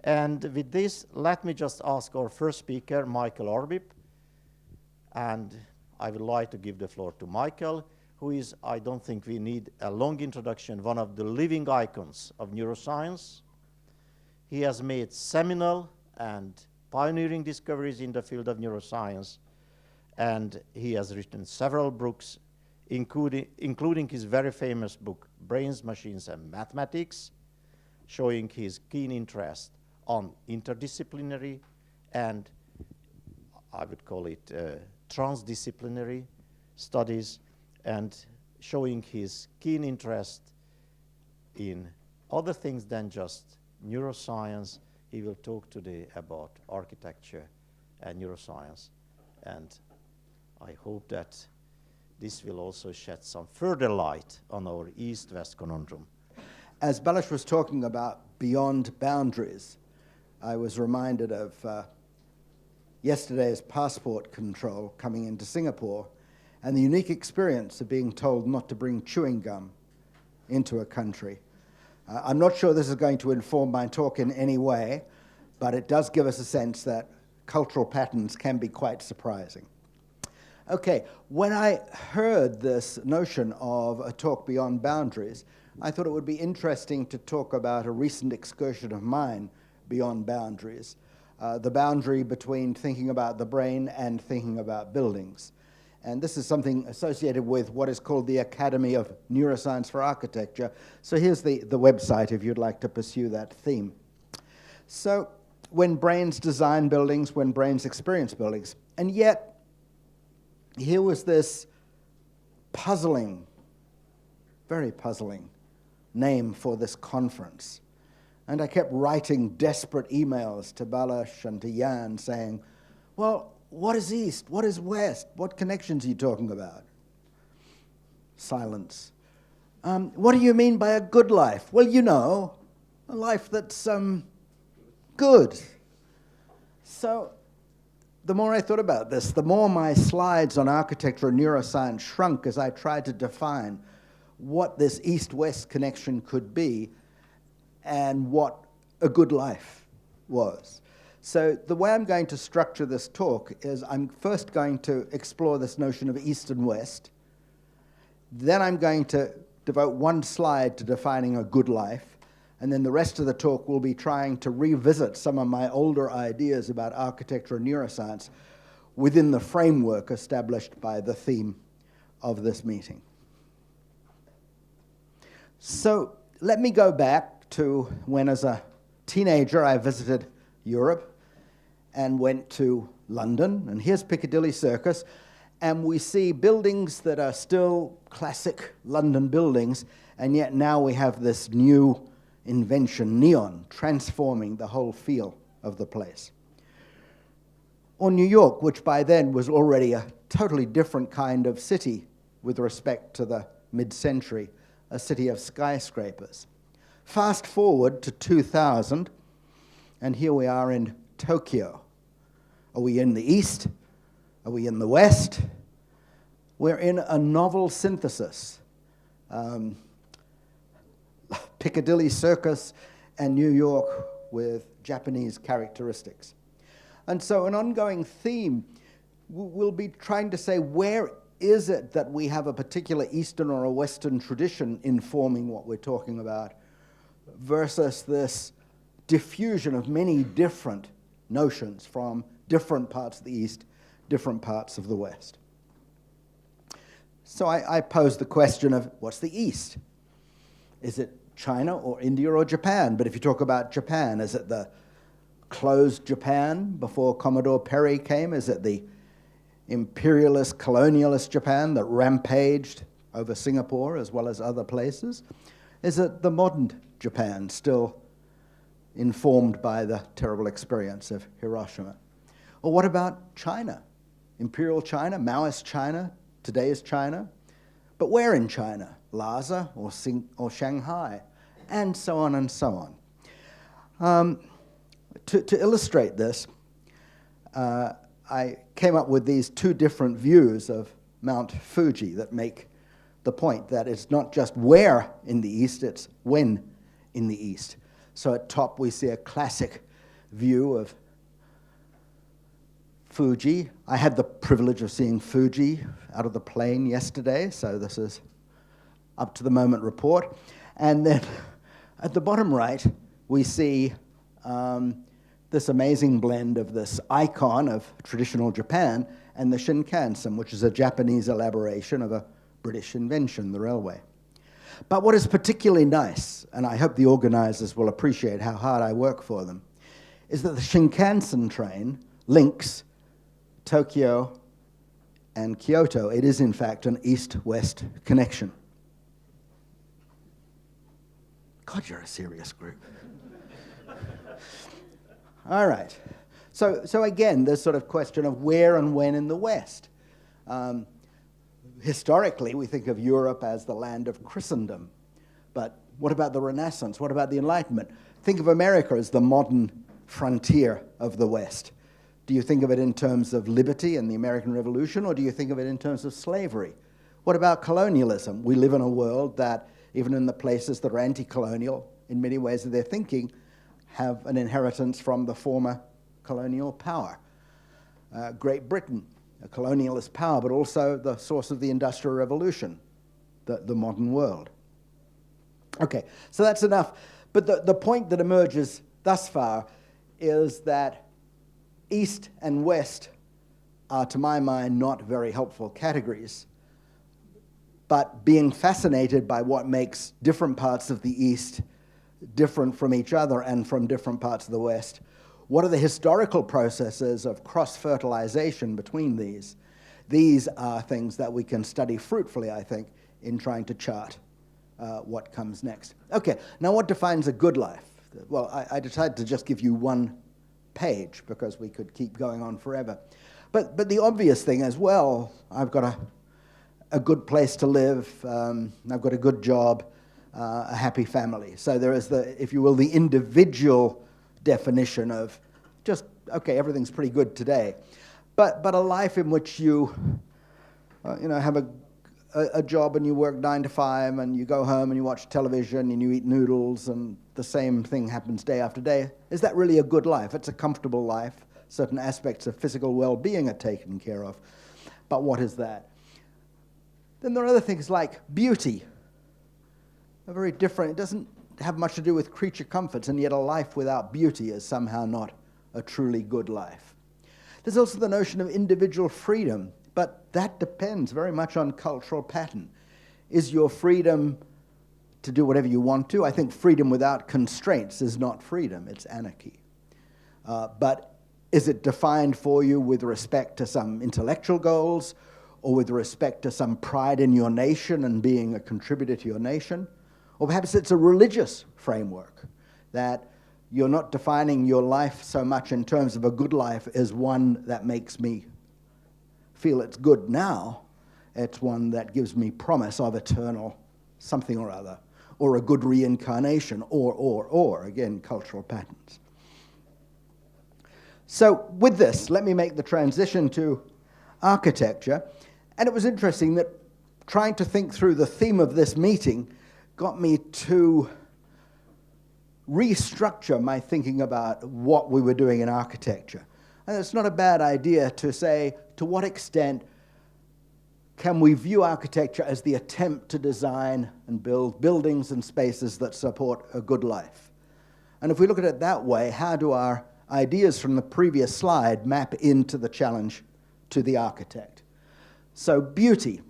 And with this, let me just ask our first speaker, Michael Arbib. And I would like to give the floor to Michael, who is, I don't think we need a long introduction, one of the living icons of neuroscience. He has made seminal and pioneering discoveries in the field of neuroscience, and he has written several books, including his very famous book, Brains, Machines, and Mathematics, showing his keen interest on interdisciplinary and I would call it transdisciplinary studies, and showing his keen interest in other things than just neuroscience. He will talk today about architecture and neuroscience, and I hope that this will also shed some further light on our East-West conundrum. As Balázs was talking about beyond boundaries, I was reminded of yesterday's passport control coming into Singapore and the unique experience of being told not to bring chewing gum into a country. I'm not sure this is going to inform my talk in any way, but it does give us a sense that cultural patterns can be quite surprising. Okay, when I heard this notion of a talk beyond boundaries, I thought it would be interesting to talk about a recent excursion of mine beyond boundaries, the boundary between thinking about the brain and thinking about buildings. And this is something associated with what is called the Academy of Neuroscience for Architecture. So here's the website if you'd like to pursue that theme. So when brains design buildings, when brains experience buildings, and yet here was this puzzling, very puzzling name for this conference. And I kept writing desperate emails to Balázs and to Jan saying, well, what is East? What is West? What connections are you talking about? Silence. What do you mean by a good life? Well, you know, a life that's good. So the more I thought about this, the more my slides on architecture and neuroscience shrunk as I tried to define what this East-West connection could be and what a good life was. So the way I'm going to structure this talk is I'm first going to explore this notion of East and West. Then I'm going to devote one slide to defining a good life. And then the rest of the talk will be trying to revisit some of my older ideas about architecture and neuroscience within the framework established by the theme of this meeting. So let me go back to when, as a teenager, I visited Europe and went to London. And here's Piccadilly Circus. And we see buildings that are still classic London buildings, and yet now we have this new invention, neon, transforming the whole feel of the place. Or New York, which by then was already a totally different kind of city with respect to the mid-century, a city of skyscrapers. Fast forward to 2000, and here we are in Tokyo. Are we in the East? Are we in the West? We're in a novel synthesis. Piccadilly Circus and New York with Japanese characteristics. And so an ongoing theme will be trying to say, where is it that we have a particular Eastern or a Western tradition informing what we're talking about versus this diffusion of many different notions from different parts of the East, different parts of the West. So I posed the question of, what's the East? Is it China or India or Japan? But if you talk about Japan, is it the closed Japan before Commodore Perry came? Is it the imperialist, colonialist Japan that rampaged over Singapore as well as other places? Is it the modern Japan, still informed by the terrible experience of Hiroshima? Or what about China? Imperial China, Maoist China, today's China? But where in China? Lhasa or Shanghai? And so on and so on. To illustrate this, I came up with these two different views of Mount Fuji that make the point that it's not just where in the East, it's when in the East. So at top we see a classic view of Fuji. I had the privilege of seeing Fuji out of the plane yesterday, so this is up to the moment report. And then at the bottom right, we see this amazing blend of this icon of traditional Japan and the Shinkansen, which is a Japanese elaboration of a British invention, the railway. But what is particularly nice, and I hope the organizers will appreciate how hard I work for them, is that the Shinkansen train links Tokyo and Kyoto. It is, in fact, an east-west connection. God, you're a serious group. All right. So again, this sort of question of where and when in the West. Historically, we think of Europe as the land of Christendom. But what about the Renaissance? What about the Enlightenment? Think of America as the modern frontier of the West. Do you think of it in terms of liberty and the American Revolution, or do you think of it in terms of slavery? What about colonialism? We live in a world that, even in the places that are anti-colonial, in many ways of their thinking, have an inheritance from the former colonial power. Great Britain, a colonialist power, but also the source of the Industrial Revolution, the modern world. Okay, so that's enough. But the point that emerges thus far is that East and West are, to my mind, not very helpful categories. But being fascinated by what makes different parts of the East different from each other and from different parts of the West, what are the historical processes of cross-fertilization between these? These are things that we can study fruitfully, I think, in trying to chart what comes next. Okay, now what defines a good life? Well, I decided to just give you one page because we could keep going on forever. But the obvious thing as well, I've got a good place to live, I've got a good job, a happy family. So there is the, if you will, the individual definition of just, okay, everything's pretty good today. But a life in which you have a job and you work 9 to 5 and you go home and you watch television and you eat noodles and the same thing happens day after day, is that really a good life? It's a comfortable life. Certain aspects of physical well-being are taken care of. But what is that? Then there are other things like beauty. Are very different. It doesn't have much to do with creature comforts, and yet a life without beauty is somehow not a truly good life. There's also the notion of individual freedom, but that depends very much on cultural pattern. Is your freedom to do whatever you want to? I think freedom without constraints is not freedom, it's anarchy. But is it defined for you with respect to some intellectual goals, or with respect to some pride in your nation and being a contributor to your nation? Or perhaps it's a religious framework, that you're not defining your life so much in terms of a good life as one that makes me feel it's good now. It's one that gives me promise of eternal something or other, or a good reincarnation, or, again, cultural patterns. So with this, let me make the transition to architecture. And it was interesting that trying to think through the theme of this meeting got me to restructure my thinking about what we were doing in architecture. And it's not a bad idea to say, to what extent can we view architecture as the attempt to design and build buildings and spaces that support a good life? And if we look at it that way, how do our ideas from the previous slide map into the challenge to the architect? So beauty.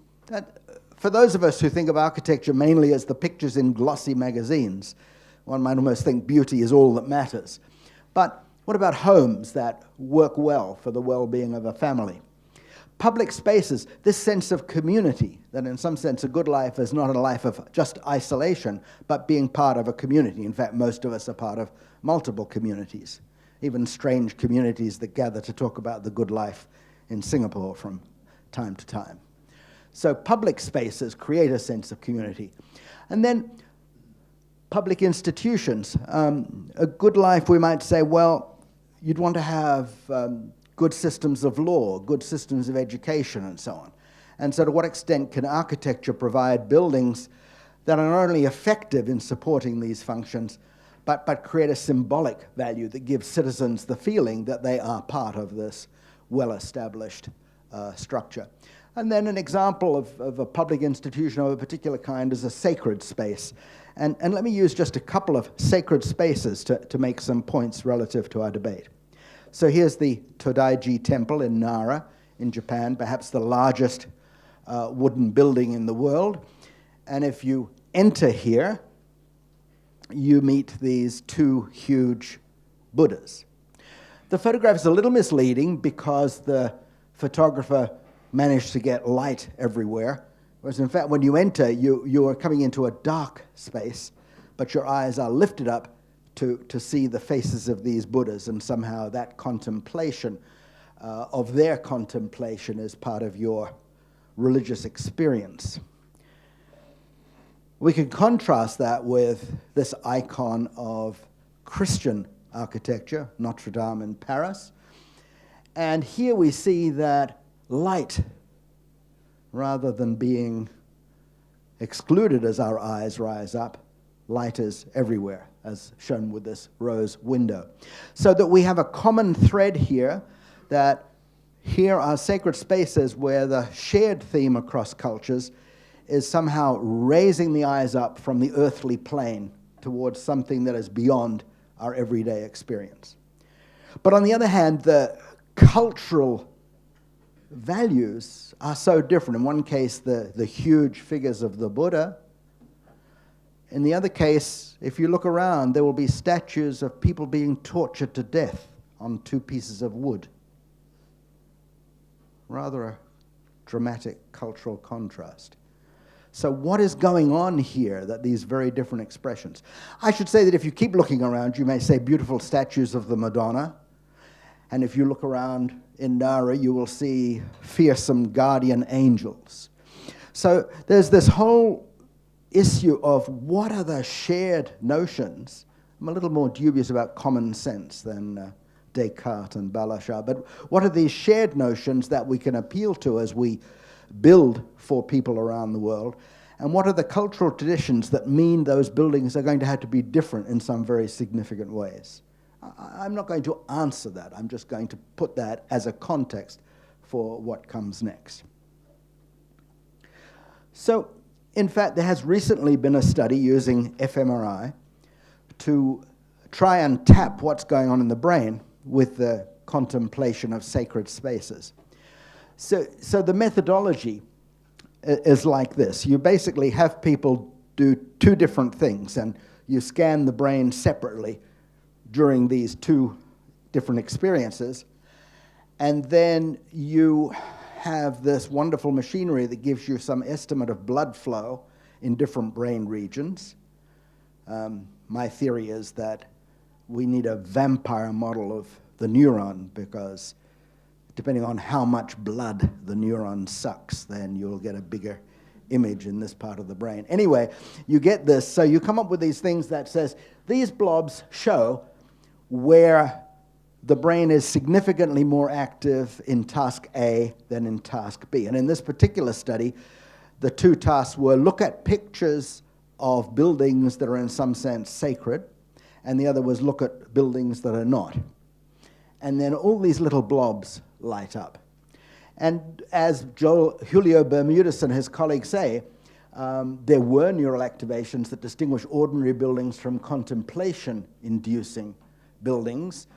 For those of us who think of architecture mainly as the pictures in glossy magazines, one might almost think beauty is all that matters. But what about homes that work well for the well-being of a family? Public spaces, this sense of community, that in some sense a good life is not a life of just isolation, but being part of a community. In fact, most of us are part of multiple communities, even strange communities that gather to talk about the good life in Singapore from time to time. So public spaces create a sense of community. And then public institutions. A good life, we might say, well, you'd want to have good systems of law, good systems of education, and so on. And so to what extent can architecture provide buildings that are not only effective in supporting these functions, but create a symbolic value that gives citizens the feeling that they are part of this well-established structure. And then an example of a public institution of a particular kind is a sacred space. And let me use just a couple of sacred spaces to make some points relative to our debate. So here's the Todaiji Temple in Nara in Japan, perhaps the largest wooden building in the world. And if you enter here, you meet these two huge Buddhas. The photograph is a little misleading because the photographer managed to get light everywhere, whereas in fact when you enter, you are coming into a dark space, but your eyes are lifted up to see the faces of these Buddhas, and somehow that contemplation of their contemplation is part of your religious experience. We can contrast that with this icon of Christian architecture, Notre Dame in Paris. And here we see that light, rather than being excluded as our eyes rise up, light is everywhere, as shown with this rose window. So that we have a common thread here, that here are sacred spaces where the shared theme across cultures is somehow raising the eyes up from the earthly plane towards something that is beyond our everyday experience. But on the other hand, the cultural values are so different. In one case, the huge figures of the Buddha. In the other case, if you look around, there will be statues of people being tortured to death on two pieces of wood. Rather a dramatic cultural contrast. So what is going on here that these very different expressions? I should say that if you keep looking around, you may say beautiful statues of the Madonna. And if you look around in Nara, you will see fearsome guardian angels. So there's this whole issue of what are the shared notions. I'm a little more dubious about common sense than Descartes and Balashar, but what are these shared notions that we can appeal to as we build for people around the world, and what are the cultural traditions that mean those buildings are going to have to be different in some very significant ways? I'm not going to answer that. I'm just going to put that as a context for what comes next. So, in fact, there has recently been a study using fMRI to try and tap what's going on in the brain with the contemplation of sacred spaces. So the methodology is like this. You basically have people do two different things, and you scan the brain separately during these two different experiences, and then you have this wonderful machinery that gives you some estimate of blood flow in different brain regions. My theory is that we need a vampire model of the neuron, because depending on how much blood the neuron sucks, then you'll get a bigger image in this part of the brain. Anyway, you get this, so you come up with these things that says, these blobs show where the brain is significantly more active in task A than in task B. And in this particular study, the two tasks were look at pictures of buildings that are in some sense sacred, and the other was look at buildings that are not. And then all these little blobs light up. And as Julio Bermudez and his colleagues say, there were neural activations that distinguish ordinary buildings from contemplation-inducing buildings.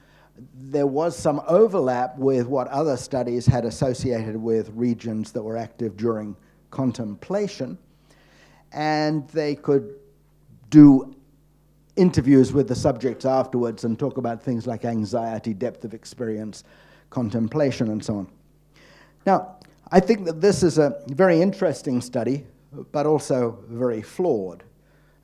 There was some overlap with what other studies had associated with regions that were active during contemplation, and they could do interviews with the subjects afterwards and talk about things like anxiety, depth of experience, contemplation, and so on. Now, I think that this is a very interesting study, but also very flawed.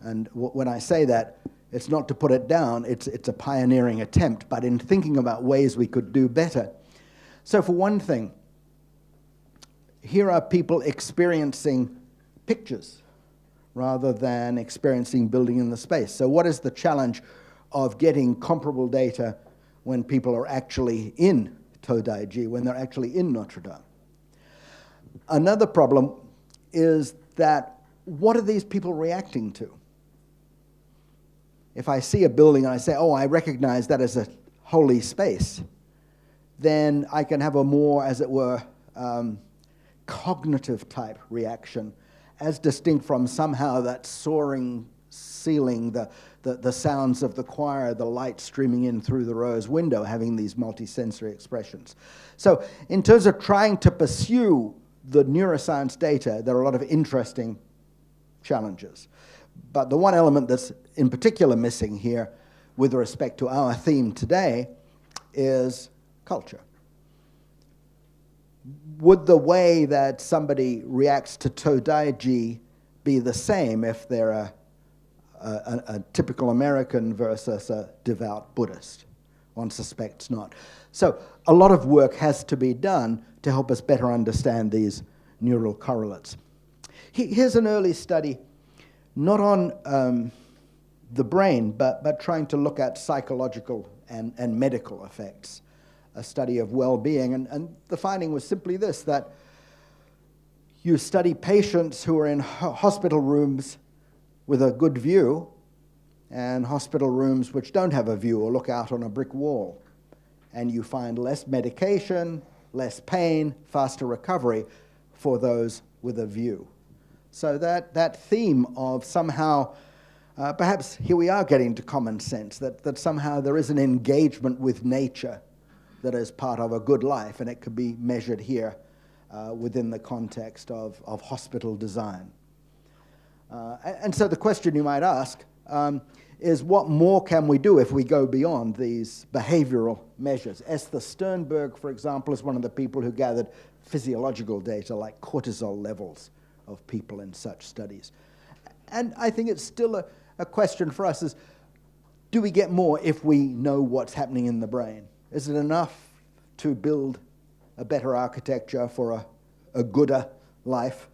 And when I say that, it's not to put it down, it's a pioneering attempt, but in thinking about ways we could do better. So for one thing, here are people experiencing pictures rather than experiencing building in the space. So what is the challenge of getting comparable data when people are actually in Todaiji, when they're actually in Notre Dame? Another problem is that what are these people reacting to? if I see a building and I say, oh, I recognize that as a holy space, then I can have a more, as it were, cognitive type reaction, as distinct from somehow that soaring ceiling, the sounds of the choir, the light streaming in through the rose window, having these multisensory expressions. So in terms of trying to pursue the neuroscience data, there are a lot of interesting challenges. But the one element that's in particular missing here with respect to our theme today is culture. Would the way that somebody reacts to Todaiji be the same if they're a typical American versus a devout Buddhist? One suspects not. So a lot of work has to be done to help us better understand these neural correlates. Here's an early study, not on the brain, but trying to look at psychological and medical effects, a study of well-being. And the finding was simply this, that you study patients who are in hospital rooms with a good view and hospital rooms which don't have a view or look out on a brick wall. And you find less medication, less pain, faster recovery for those with a view. So that theme of somehow, perhaps here we are getting to common sense, that somehow there is an engagement with nature that is part of a good life, and it could be measured here within the context of hospital design. And so the question you might ask is, what more can we do if we go beyond these behavioral measures? Esther Sternberg, for example, is one of the people who gathered physiological data like cortisol levels of people in such studies. And I think it's still a question for us is, do we get more if we know what's happening in the brain? Is it enough to build a better architecture for a gooder life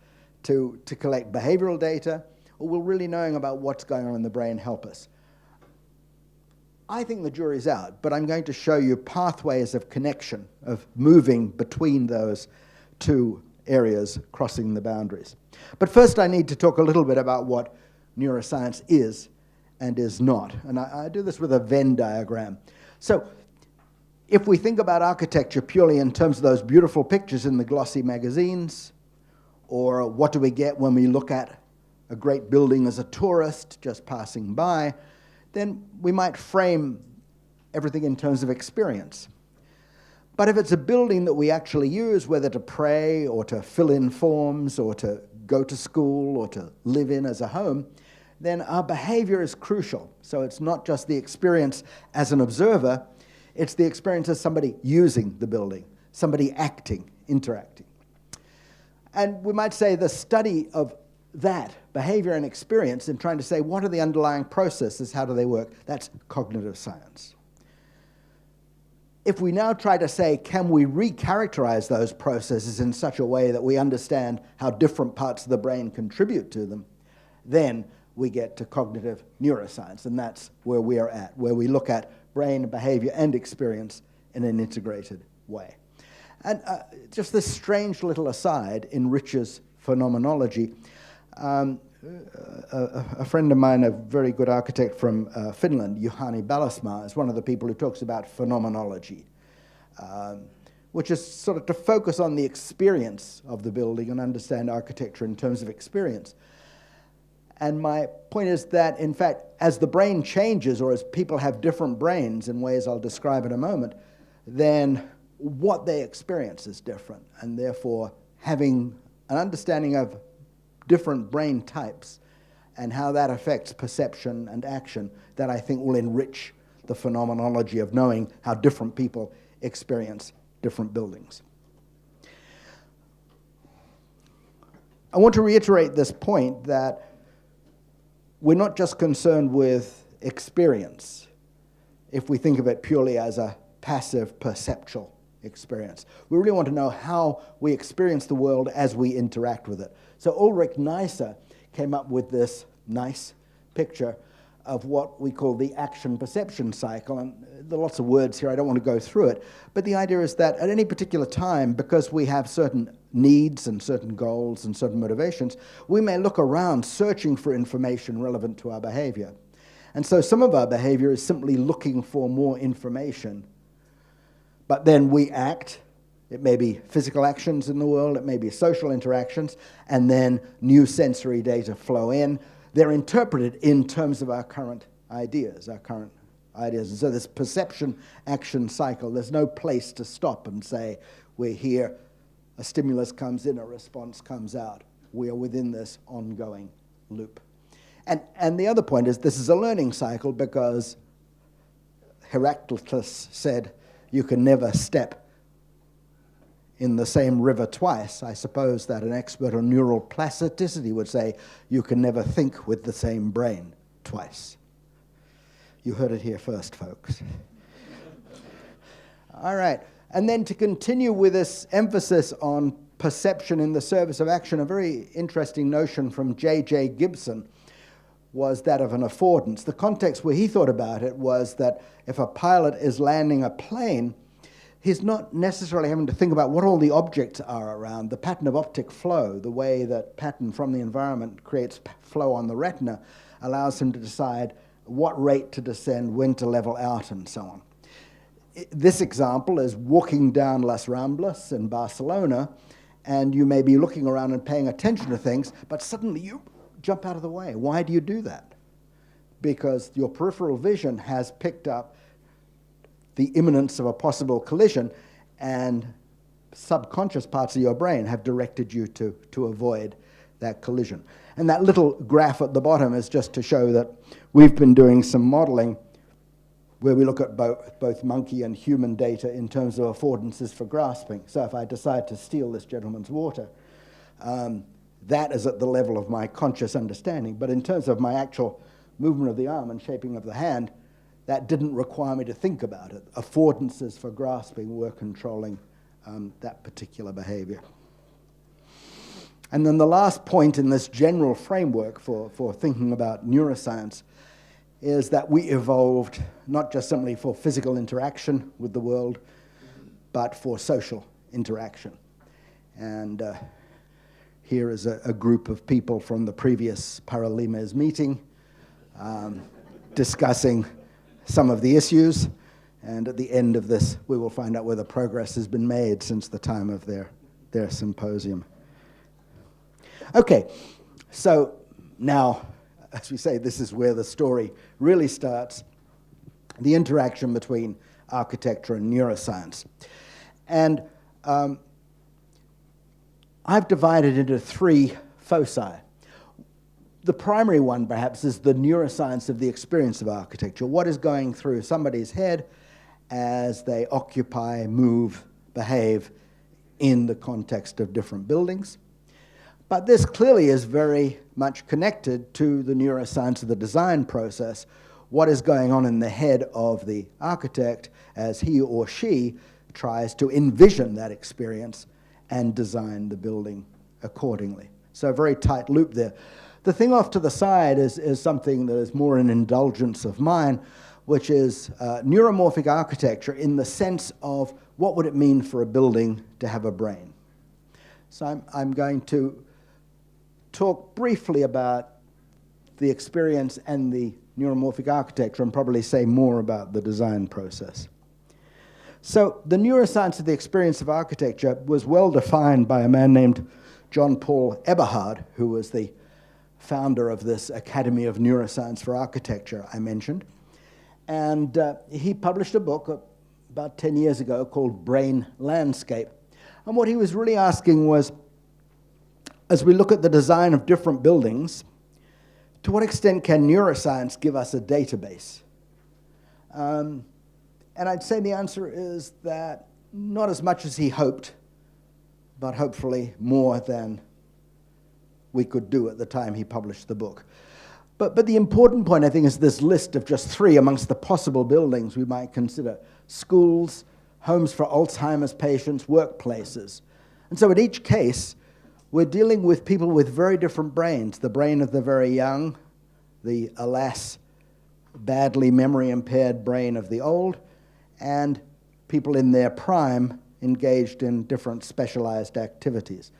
to collect behavioral data, or will really knowing about what's going on in the brain help us? I think the jury's out, but I'm going to show you pathways of connection, of moving between those two areas, crossing the boundaries. But first I need to talk a little bit about what neuroscience is and is not. And I do this with a Venn diagram. So if we think about architecture purely in terms of those beautiful pictures in the glossy magazines, or what do we get when we look at a great building as a tourist just passing by, then we might frame everything in terms of experience. But if it's a building that we actually use, whether to pray or to fill in forms or to go to school or to live in as a home, then our behavior is crucial. So it's not just the experience as an observer, it's the experience as somebody using the building, somebody acting, interacting. And we might say the study of that behavior and experience and trying to say what are the underlying processes, how do they work, that's cognitive science. If we now try to say, can we recharacterize those processes in such a way that we understand how different parts of the brain contribute to them, then we get to cognitive neuroscience, and that's where we are at, where we look at brain, behavior, and experience in an integrated way. And just this strange little aside enriches phenomenology. A friend of mine, a very good architect from Finland, Juhani Ballasmaa, is one of the people who talks about phenomenology, which is sort of to focus on the experience of the building and understand architecture in terms of experience. And my point is that, in fact, as the brain changes, or as people have different brains in ways I'll describe in a moment, then what they experience is different. And therefore, having an understanding of different brain types and how that affects perception and action, that I think will enrich the phenomenology of knowing how different people experience different buildings. I want to reiterate this point that we're not just concerned with experience if we think of it purely as a passive perceptual experience. We really want to know how we experience the world as we interact with it. So Ulrich Neisser came up with this nice picture of what we call the action-perception cycle. And there are lots of words here, I don't want to go through it. But the idea is that at any particular time, because we have certain needs and certain goals and certain motivations, we may look around searching for information relevant to our behavior. And so some of our behavior is simply looking for more information, but then we act. It may be physical actions in the world, it may be social interactions, and then new sensory data flow in. They're interpreted in terms of our current ideas. And so this perception-action cycle, there's no place to stop and say, we're here, a stimulus comes in, a response comes out. We are within this ongoing loop. And the other point is this is a learning cycle because Heraclitus said you can never step in the same river twice. I suppose that an expert on neural plasticity would say you can never think with the same brain twice. You heard it here first, folks. All right. And then to continue with this emphasis on perception in the service of action, a very interesting notion from J.J. Gibson was that of an affordance. The context where he thought about it was that if a pilot is landing a plane, he's not necessarily having to think about what all the objects are around. The pattern of optic flow, the way that pattern from the environment creates flow on the retina, allows him to decide what rate to descend, when to level out, and so on. This example is walking down Las Ramblas in Barcelona, and you may be looking around and paying attention to things, but suddenly you jump out of the way. Why do you do that? Because your peripheral vision has picked up the imminence of a possible collision, and subconscious parts of your brain have directed you to avoid that collision. And that little graph at the bottom is just to show that we've been doing some modeling where we look at both monkey and human data in terms of affordances for grasping. So if I decide to steal this gentleman's water, that is at the level of my conscious understanding. But in terms of my actual movement of the arm and shaping of the hand, that didn't require me to think about it. Affordances for grasping were controlling that particular behavior. And then the last point in this general framework for thinking about neuroscience is that we evolved not just simply for physical interaction with the world, but for social interaction. And here is a group of people from the previous Paralimes meeting discussing some of the issues, and at the end of this we will find out whether progress has been made since the time of their symposium. Okay, so now, as we say, this is where the story really starts, the interaction between architecture and neuroscience. And I've divided into three foci. The primary one, perhaps, is the neuroscience of the experience of architecture. What is going through somebody's head as they occupy, move, behave in the context of different buildings. But this clearly is very much connected to the neuroscience of the design process. What is going on in the head of the architect as he or she tries to envision that experience and design the building accordingly. So a very tight loop there. The thing off to the side is something that is more an indulgence of mine, which is neuromorphic architecture in the sense of what would it mean for a building to have a brain. So I'm going to talk briefly about the experience and the neuromorphic architecture and probably say more about the design process. So the neuroscience of the experience of architecture was well defined by a man named John Paul Eberhard, who was the founder of this Academy of Neuroscience for Architecture I mentioned. And he published a book about 10 years ago called Brain Landscape. And what he was really asking was, as we look at the design of different buildings, to what extent can neuroscience give us a database? And I'd say the answer is that not as much as he hoped, but hopefully more than we could do at the time he published the book. But the important point, I think, is this list of just three amongst the possible buildings we might consider: schools, homes for Alzheimer's patients, workplaces. And so in each case, we're dealing with people with very different brains. The brain of the very young, the, alas, badly memory-impaired brain of the old, and people in their prime engaged in different specialized activities.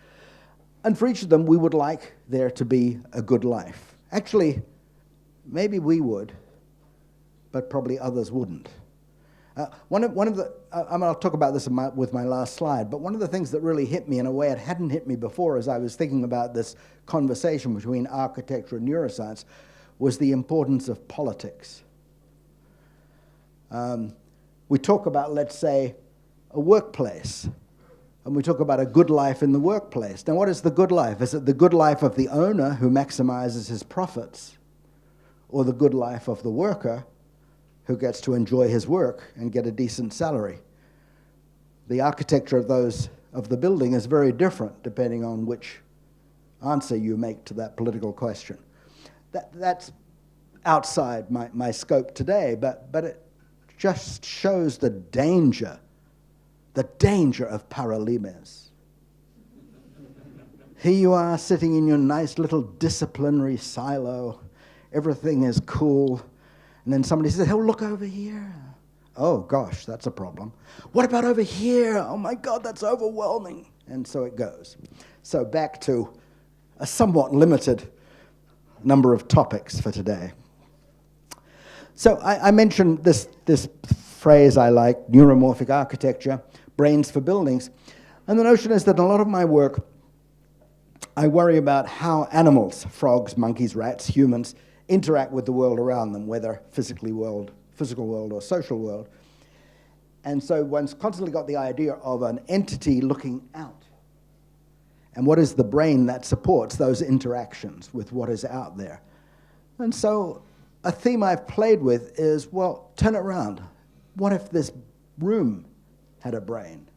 And for each of them, we would like there to be a good life. Actually, maybe we would, but probably others wouldn't. I'll talk about this with my last slide, but one of the things that really hit me in a way it hadn't hit me before as I was thinking about this conversation between architecture and neuroscience was the importance of politics. We talk about, let's say, a workplace, and we talk about a good life in the workplace. Now, what is the good life? Is it the good life of the owner who maximizes his profits, or the good life of the worker who gets to enjoy his work and get a decent salary? The architecture of the building is very different depending on which answer you make to that political question. That's outside my scope today, but it just shows the danger of paralimes. Here you are sitting in your nice little disciplinary silo, everything is cool, and then somebody says, oh, look over here. Oh gosh, that's a problem. What about over here? Oh my God, that's overwhelming. And so it goes. So back to a somewhat limited number of topics for today. So I mentioned this phrase I like, neuromorphic architecture, brains for buildings. And the notion is that in a lot of my work, I worry about how animals, frogs, monkeys, rats, humans, interact with the world around them, whether physical world or social world. And so one's constantly got the idea of an entity looking out. And what is the brain that supports those interactions with what is out there? And so a theme I've played with is, well, turn it around. What if this room had a brain?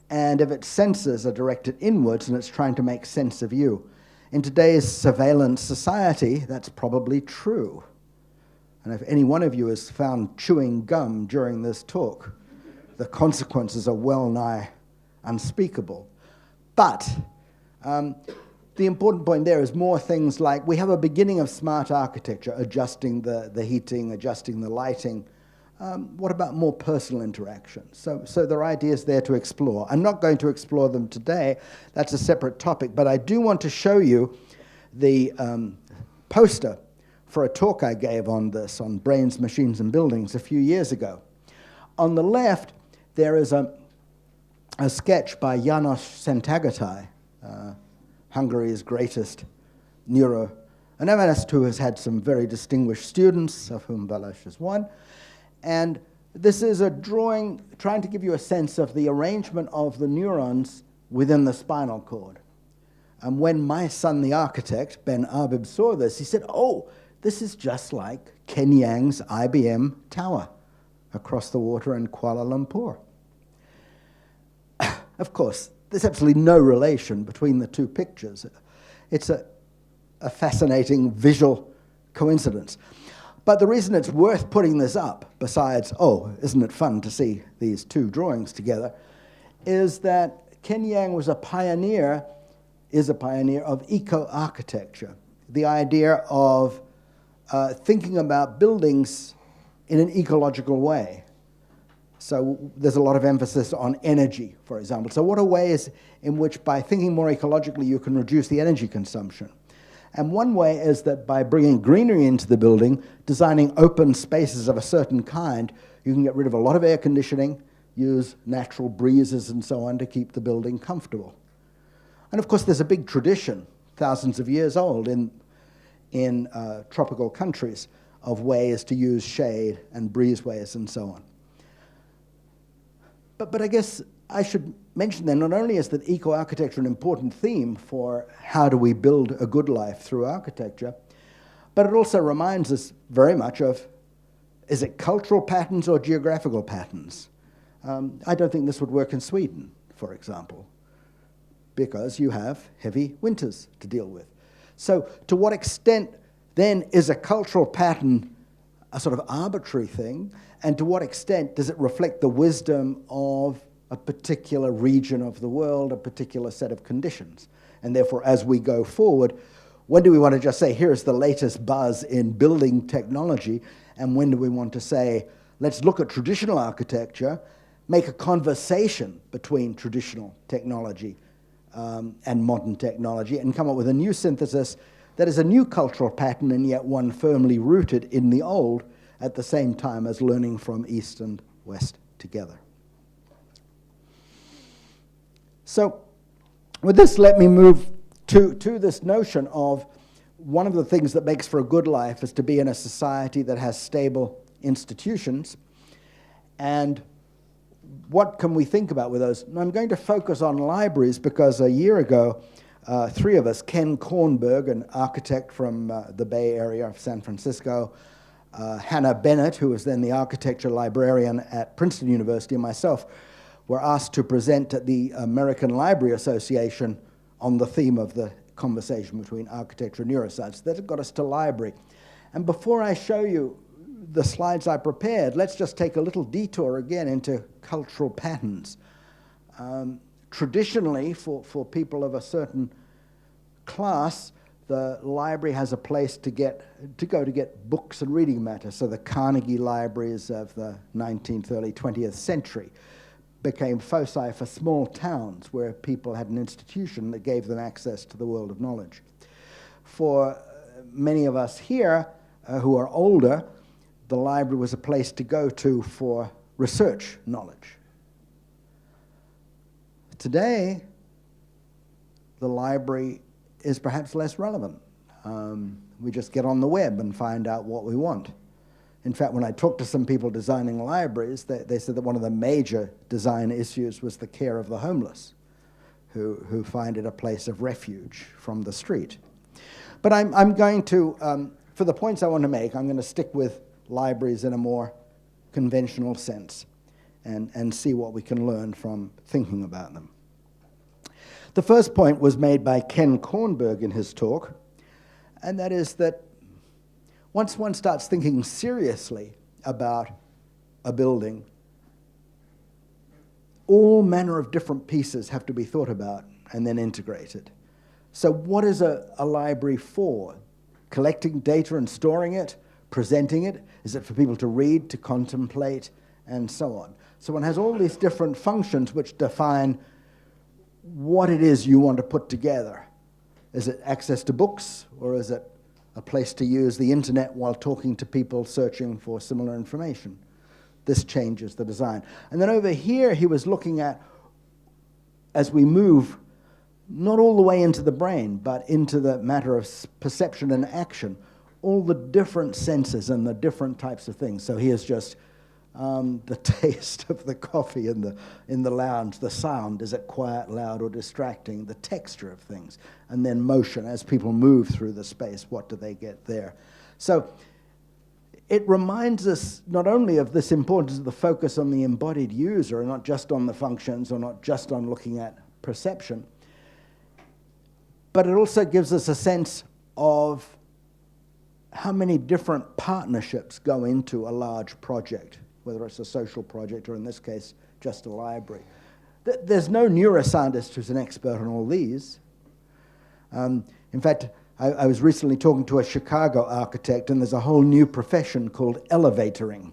And if its senses are directed inwards and it's trying to make sense of you? In today's surveillance society, that's probably true. And if any one of you has found chewing gum during this talk, the consequences are well nigh unspeakable. But the important point there is more things like we have a beginning of smart architecture, adjusting the heating, adjusting the lighting. What about more personal interactions? So there are ideas there to explore. I'm not going to explore them today. That's a separate topic. But I do want to show you the poster for a talk I gave on this, on brains, machines, and buildings a few years ago. On the left, there is a sketch by János Szentagotthai, Hungary's greatest neuroanatomist, who has had some very distinguished students, of whom Balázs is one. And this is a drawing trying to give you a sense of the arrangement of the neurons within the spinal cord. And when my son, the architect, Ben Arbib, saw this, he said, oh, this is just like Ken Yang's IBM tower across the water in Kuala Lumpur. Of course, there's absolutely no relation between the two pictures. It's a fascinating visual coincidence. But the reason it's worth putting this up, besides, oh, isn't it fun to see these two drawings together, is that Ken Yang is a pioneer of eco-architecture, the idea of thinking about buildings in an ecological way. So there's a lot of emphasis on energy, for example. So what are ways in which, by thinking more ecologically, you can reduce the energy consumption? And one way is that by bringing greenery into the building, designing open spaces of a certain kind, you can get rid of a lot of air conditioning, use natural breezes and so on to keep the building comfortable. And of course, there's a big tradition, thousands of years old, in tropical countries of ways to use shade and breezeways and so on. But I guess I should mention then, not only is that eco-architecture an important theme for how do we build a good life through architecture, but it also reminds us very much of, is it cultural patterns or geographical patterns? I don't think this would work in Sweden, for example, because you have heavy winters to deal with. So to what extent then is a cultural pattern a sort of arbitrary thing, and to what extent does it reflect the wisdom of a particular region of the world, a particular set of conditions? And therefore, as we go forward, when do we want to just say, here's the latest buzz in building technology, and when do we want to say, let's look at traditional architecture, make a conversation between traditional technology and modern technology, and come up with a new synthesis that is a new cultural pattern and yet one firmly rooted in the old, at the same time as learning from East and West together. So with this, let me move to this notion of one of the things that makes for a good life is to be in a society that has stable institutions. And what can we think about with those? And I'm going to focus on libraries because a year ago, three of us, Ken Kornberg, an architect from the Bay Area of San Francisco, Hannah Bennett, who was then the architecture librarian at Princeton University, and myself, were asked to present at the American Library Association on the theme of the conversation between architecture and neuroscience. That got us to library. And before I show you the slides I prepared, let's just take a little detour again into cultural patterns. Traditionally, for people of a certain class, the library has a place to go to get books and reading matter. So the Carnegie libraries of the 19th, early 20th century became foci for small towns where people had an institution that gave them access to the world of knowledge. For many of us here who are older, the library was a place to go to for research knowledge. Today, the library is perhaps less relevant. We just get on the web and find out what we want. In fact, when I talked to some people designing libraries, they said that one of the major design issues was the care of the homeless, who find it a place of refuge from the street. But I'm going to, for the points I want to make, I'm going to stick with libraries in a more conventional sense and see what we can learn from thinking about them. The first point was made by Ken Kornberg in his talk, and that is that once one starts thinking seriously about a building, all manner of different pieces have to be thought about and then integrated. So what is a library for? Collecting data and storing it? Presenting it? Is it for people to read, to contemplate, and so on? So one has all these different functions which define what it is you want to put together. Is it access to books, or is it a place to use the internet while talking to people searching for similar information? This changes the design. And then over here, he was looking at, as we move, not all the way into the brain, but into the matter of perception and action, all the different senses and the different types of things. So here's just the taste of the coffee in the lounge, the sound, is it quiet, loud, or distracting, the texture of things, and then motion as people move through the space, what do they get there? So it reminds us not only of this importance of the focus on the embodied user, and not just on the functions, or not just on looking at perception, but it also gives us a sense of how many different partnerships go into a large project, whether it's a social project or, in this case, just a library. There's no neuroscientist who's an expert on all these. In fact, I was recently talking to a Chicago architect, and there's a whole new profession called elevatoring.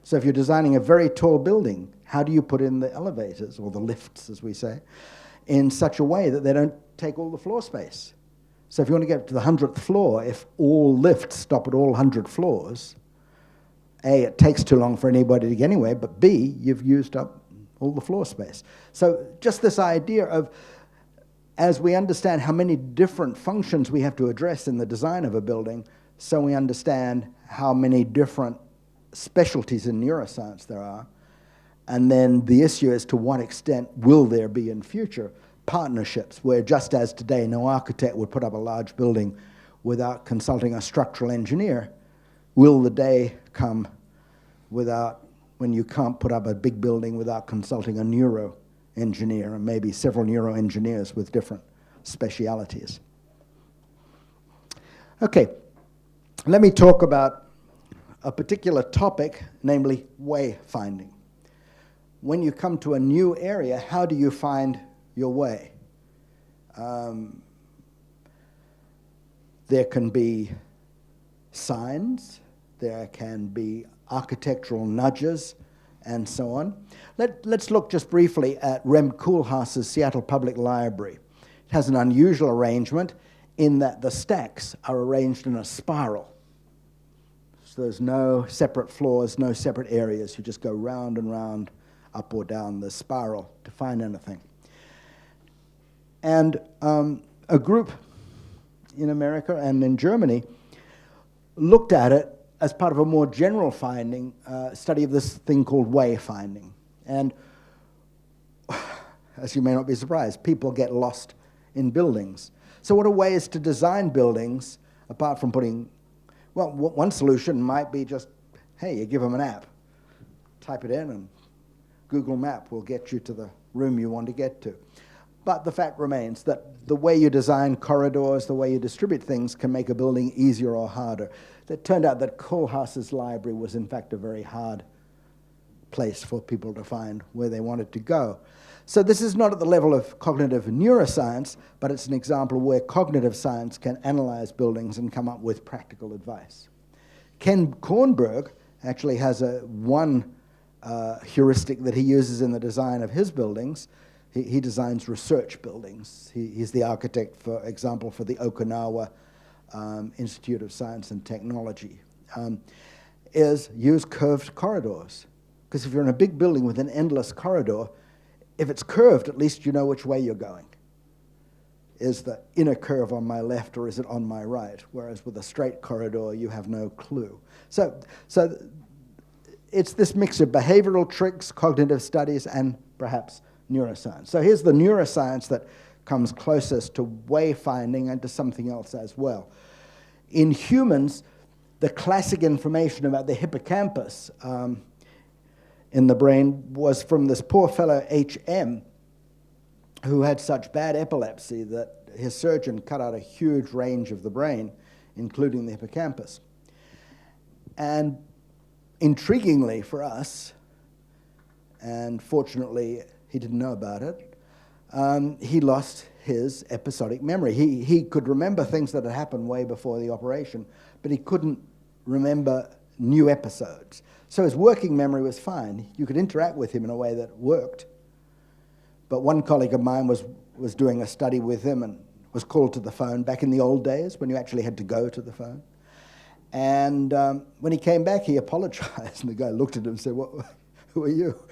So if you're designing a very tall building, how do you put in the elevators, or the lifts, as we say, in such a way that they don't take all the floor space? So if you want to get to the 100th floor, if all lifts stop at all 100 floors, A, it takes too long for anybody to get anywhere, but B, you've used up all the floor space. So just this idea of, as we understand how many different functions we have to address in the design of a building, so we understand how many different specialties in neuroscience there are, and then the issue is to what extent will there be in future partnerships, where just as today no architect would put up a large building without consulting a structural engineer, will the day come when you can't put up a big building without consulting a neuro engineer, and maybe several neuro engineers with different specialities? Okay, let me talk about a particular topic, namely wayfinding. When you come to a new area, how do you find your way? There can be signs, there can be architectural nudges, and so on. Let's look just briefly at Rem Koolhaas's Seattle Public Library. It has an unusual arrangement in that the stacks are arranged in a spiral. So there's no separate floors, no separate areas. You just go round and round, up or down the spiral to find anything. And a group in America and in Germany looked at it as part of a more general finding, study of this thing called wayfinding. And as you may not be surprised, people get lost in buildings. So what are ways to design buildings apart from putting, well, one solution might be just, hey, you give them an app, type it in, and Google Map will get you to the room you want to get to. But the fact remains that the way you design corridors, the way you distribute things can make a building easier or harder. It turned out that Koolhaas's library was in fact a very hard place for people to find where they wanted to go. So this is not at the level of cognitive neuroscience, but it's an example of where cognitive science can analyze buildings and come up with practical advice. Ken Kornberg actually has one heuristic that he uses in the design of his buildings. He designs research buildings. He's the architect, for example, for the Okinawa Institute of Science and Technology, is use curved corridors. Because if you're in a big building with an endless corridor, if it's curved, at least you know which way you're going. Is the inner curve on my left or is it on my right? Whereas with a straight corridor, you have no clue. So it's this mix of behavioral tricks, cognitive studies, and perhaps neuroscience. So here's the neuroscience that comes closest to wayfinding and to something else as well. In humans, the classic information about the hippocampus in the brain was from this poor fellow H.M., who had such bad epilepsy that his surgeon cut out a huge range of the brain, including the hippocampus. And intriguingly for us, and fortunately he didn't know about it, he lost his episodic memory. He could remember things that had happened way before the operation, but he couldn't remember new episodes. So his working memory was fine. You could interact with him in a way that worked. But one colleague of mine was doing a study with him and was called to the phone back in the old days when you actually had to go to the phone. And when he came back, he apologized, and the guy looked at him and said, who are you?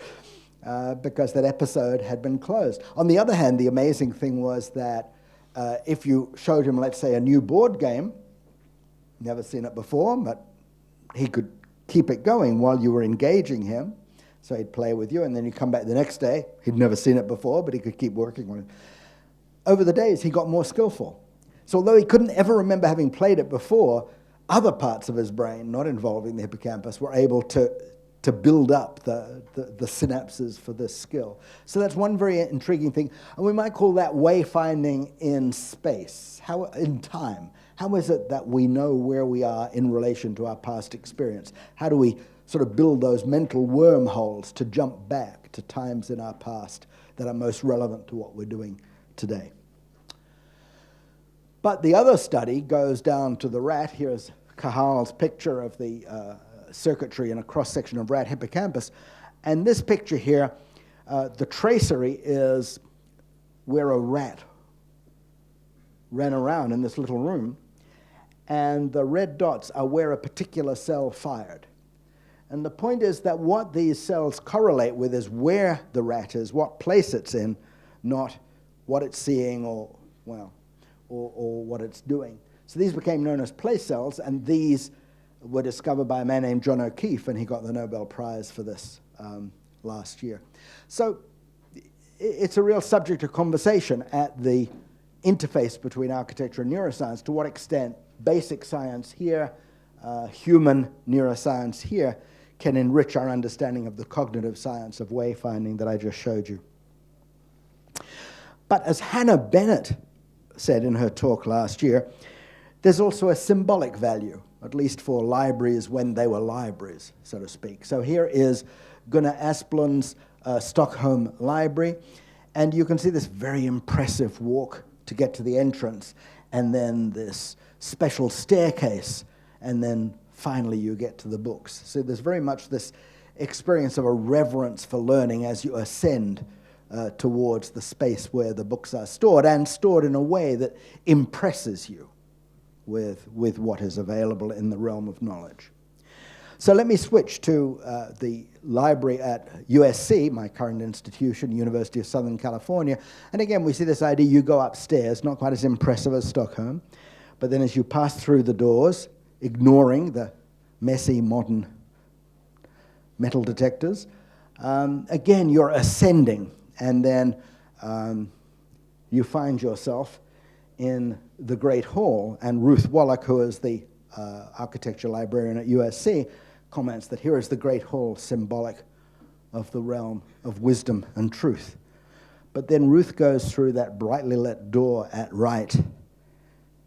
Because that episode had been closed. On the other hand, the amazing thing was that if you showed him, let's say, a new board game, never seen it before, but he could keep it going while you were engaging him. So he'd play with you, and then you come back the next day. He'd never seen it before, but he could keep working on it. Over the days, he got more skillful. So although he couldn't ever remember having played it before, other parts of his brain, not involving the hippocampus, were able to build up the synapses for this skill. So that's one very intriguing thing. And we might call that wayfinding in space, in time. How is it that we know where we are in relation to our past experience? How do we sort of build those mental wormholes to jump back to times in our past that are most relevant to what we're doing today? But the other study goes down to the rat. Here's Cahal's picture of the circuitry in a cross-section of rat hippocampus. And this picture here, the tracery is where a rat ran around in this little room, and the red dots are where a particular cell fired. And the point is that what these cells correlate with is where the rat is, what place it's in, not what it's seeing or what it's doing. So these became known as place cells, and these were discovered by a man named John O'Keefe, and he got the Nobel Prize for this last year. So it's a real subject of conversation at the interface between architecture and neuroscience, to what extent basic science here, human neuroscience here, can enrich our understanding of the cognitive science of wayfinding that I just showed you. But as Hannah Bennett said in her talk last year, there's also a symbolic value, at least for libraries when they were libraries, so to speak. So here is Gunnar Asplund's Stockholm Library, and you can see this very impressive walk to get to the entrance, and then this special staircase, and then finally you get to the books. So there's very much this experience of a reverence for learning as you ascend towards the space where the books are stored, and stored in a way that impresses you with what is available in the realm of knowledge. So let me switch to the library at USC, my current institution, University of Southern California. And again, we see this idea, you go upstairs, not quite as impressive as Stockholm, but then as you pass through the doors, ignoring the messy modern metal detectors, again, you're ascending, and then you find yourself in the Great Hall, and Ruth Wallach, who is the architecture librarian at USC, comments that here is the Great Hall, symbolic of the realm of wisdom and truth. But then Ruth goes through that brightly lit door at right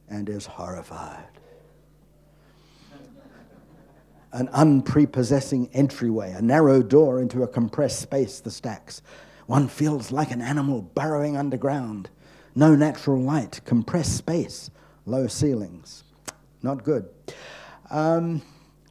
and is horrified. An unprepossessing entryway, a narrow door into a compressed space, the stacks. One feels like an animal burrowing underground. No natural light, compressed space, low ceilings. Not good.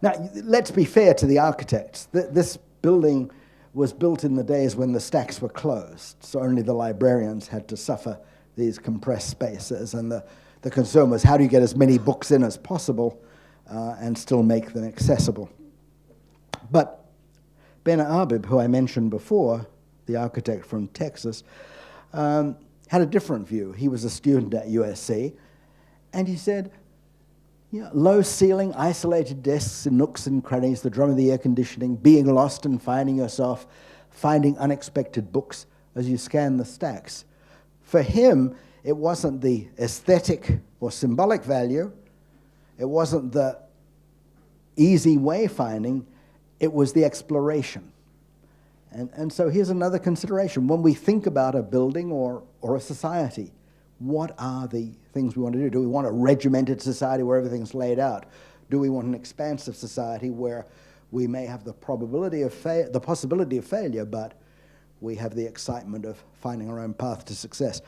Now, let's be fair to the architects. This building was built in the days when the stacks were closed, so only the librarians had to suffer these compressed spaces, and the concern was how do you get as many books in as possible and still make them accessible. But Michael Arbib, who I mentioned before, the architect from Texas, had a different view. He was a student at USC, and he said, yeah, low ceiling, isolated desks in nooks and crannies, the drum of the air conditioning, being lost and finding yourself, finding unexpected books as you scan the stacks. For him, it wasn't the aesthetic or symbolic value, it wasn't the easy wayfinding, it was the exploration. And so here's another consideration. When we think about a building or a society, what are the things we want to do? Do we want a regimented society where everything's laid out? Do we want an expansive society where we may have the possibility of failure, but we have the excitement of finding our own path to success?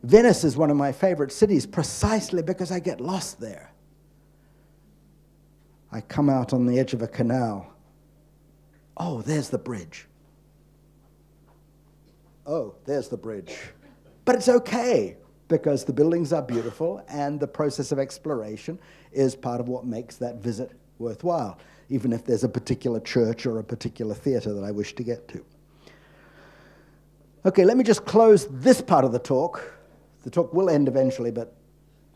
Venice is one of my favorite cities precisely because I get lost there. I come out on the edge of a canal. Oh, there's the bridge. Oh, there's the bridge. But it's okay, because the buildings are beautiful and the process of exploration is part of what makes that visit worthwhile, even if there's a particular church or a particular theater that I wish to get to. Okay, let me just close this part of the talk. The talk will end eventually, but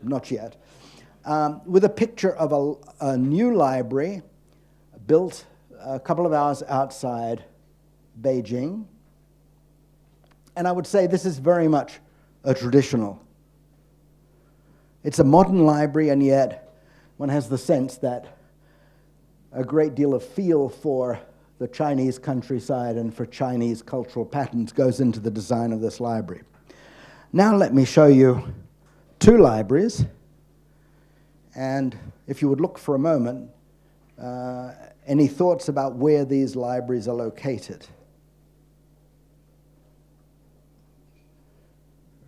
not yet, with a picture of a new library built a couple of hours outside Beijing. And I would say this is very much a traditional. It's a modern library, and yet one has the sense that a great deal of feel for the Chinese countryside and for Chinese cultural patterns goes into the design of this library. Now let me show you two libraries, and if you would look for a moment, any thoughts about where these libraries are located?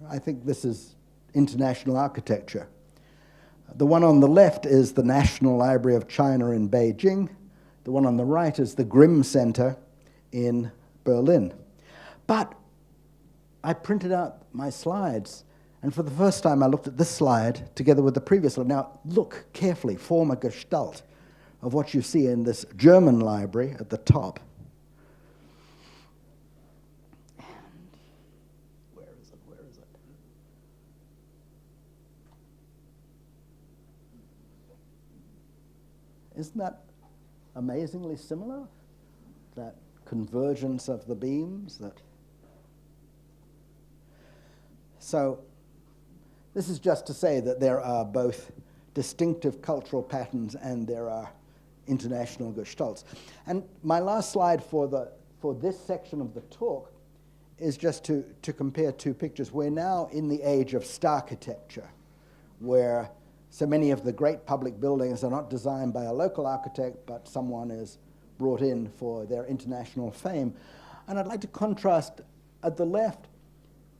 I think this is international architecture. The one on the left is the National Library of China in Beijing. The one on the right is the Grimm Center in Berlin. But I printed out my slides, and for the first time I looked at this slide together with the previous one. Now look carefully, form a gestalt of what you see in this German library at the top. Isn't that amazingly similar? That convergence of the beams. So this is just to say that there are both distinctive cultural patterns and there are international gestalts. And my last slide for this section of the talk is just to compare two pictures. We're now in the age of starchitecture, where so many of the great public buildings are not designed by a local architect, but someone is brought in for their international fame. And I'd like to contrast at the left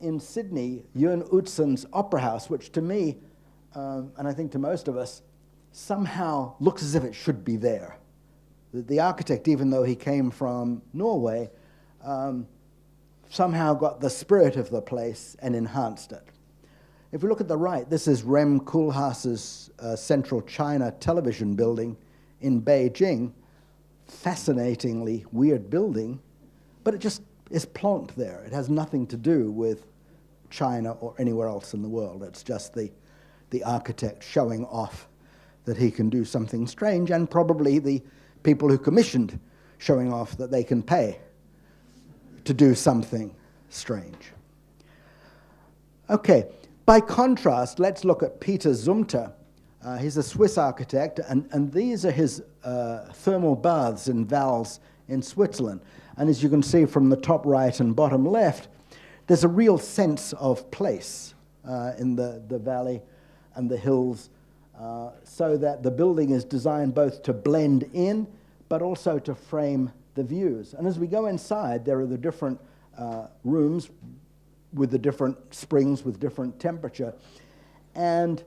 in Sydney, Jørn Utsen's Opera House, which to me, and I think to most of us, somehow looks as if it should be there. The architect, even though he came from Norway, somehow got the spirit of the place and enhanced it. If we look at the right, this is Rem Koolhaas's Central China television building in Beijing, fascinatingly weird building, but it just is plonked there. It has nothing to do with China or anywhere else in the world. It's just the architect showing off that he can do something strange, and probably the people who commissioned showing off that they can pay to do something strange. Okay, by contrast, let's look at Peter Zumthor. He's a Swiss architect, and these are his thermal baths in Vals in Switzerland. And as you can see from the top right and bottom left, there's a real sense of place in the valley and the hills, so that the building is designed both to blend in, but also to frame the views. And as we go inside, there are the different rooms with the different springs with different temperature. And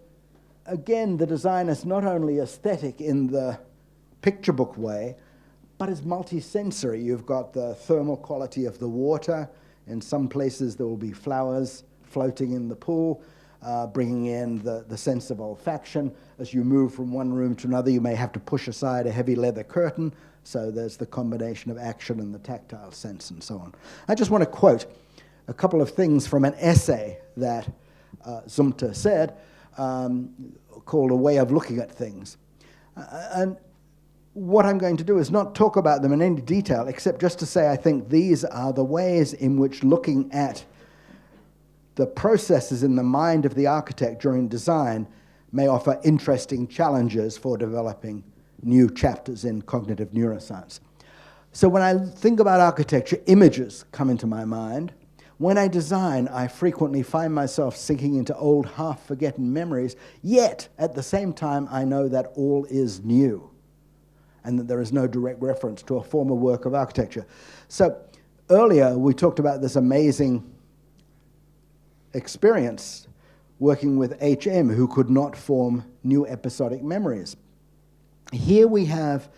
again, the design is not only aesthetic in the picture book way, but is multi-sensory. You've got the thermal quality of the water. In some places there will be flowers floating in the pool, bringing in the sense of olfaction. As you move from one room to another, you may have to push aside a heavy leather curtain, so there's the combination of action and the tactile sense and so on. I just want to quote a couple of things from an essay that Zumthor said, called A Way of Looking at Things. And what I'm going to do is not talk about them in any detail, except just to say I think these are the ways in which looking at the processes in the mind of the architect during design may offer interesting challenges for developing new chapters in cognitive neuroscience. So when I think about architecture, images come into my mind. When I design, I frequently find myself sinking into old, half-forgotten memories, yet at the same time I know that all is new and that there is no direct reference to a former work of architecture. So earlier we talked about this amazing experience working with HM, who could not form new episodic memories. Here we have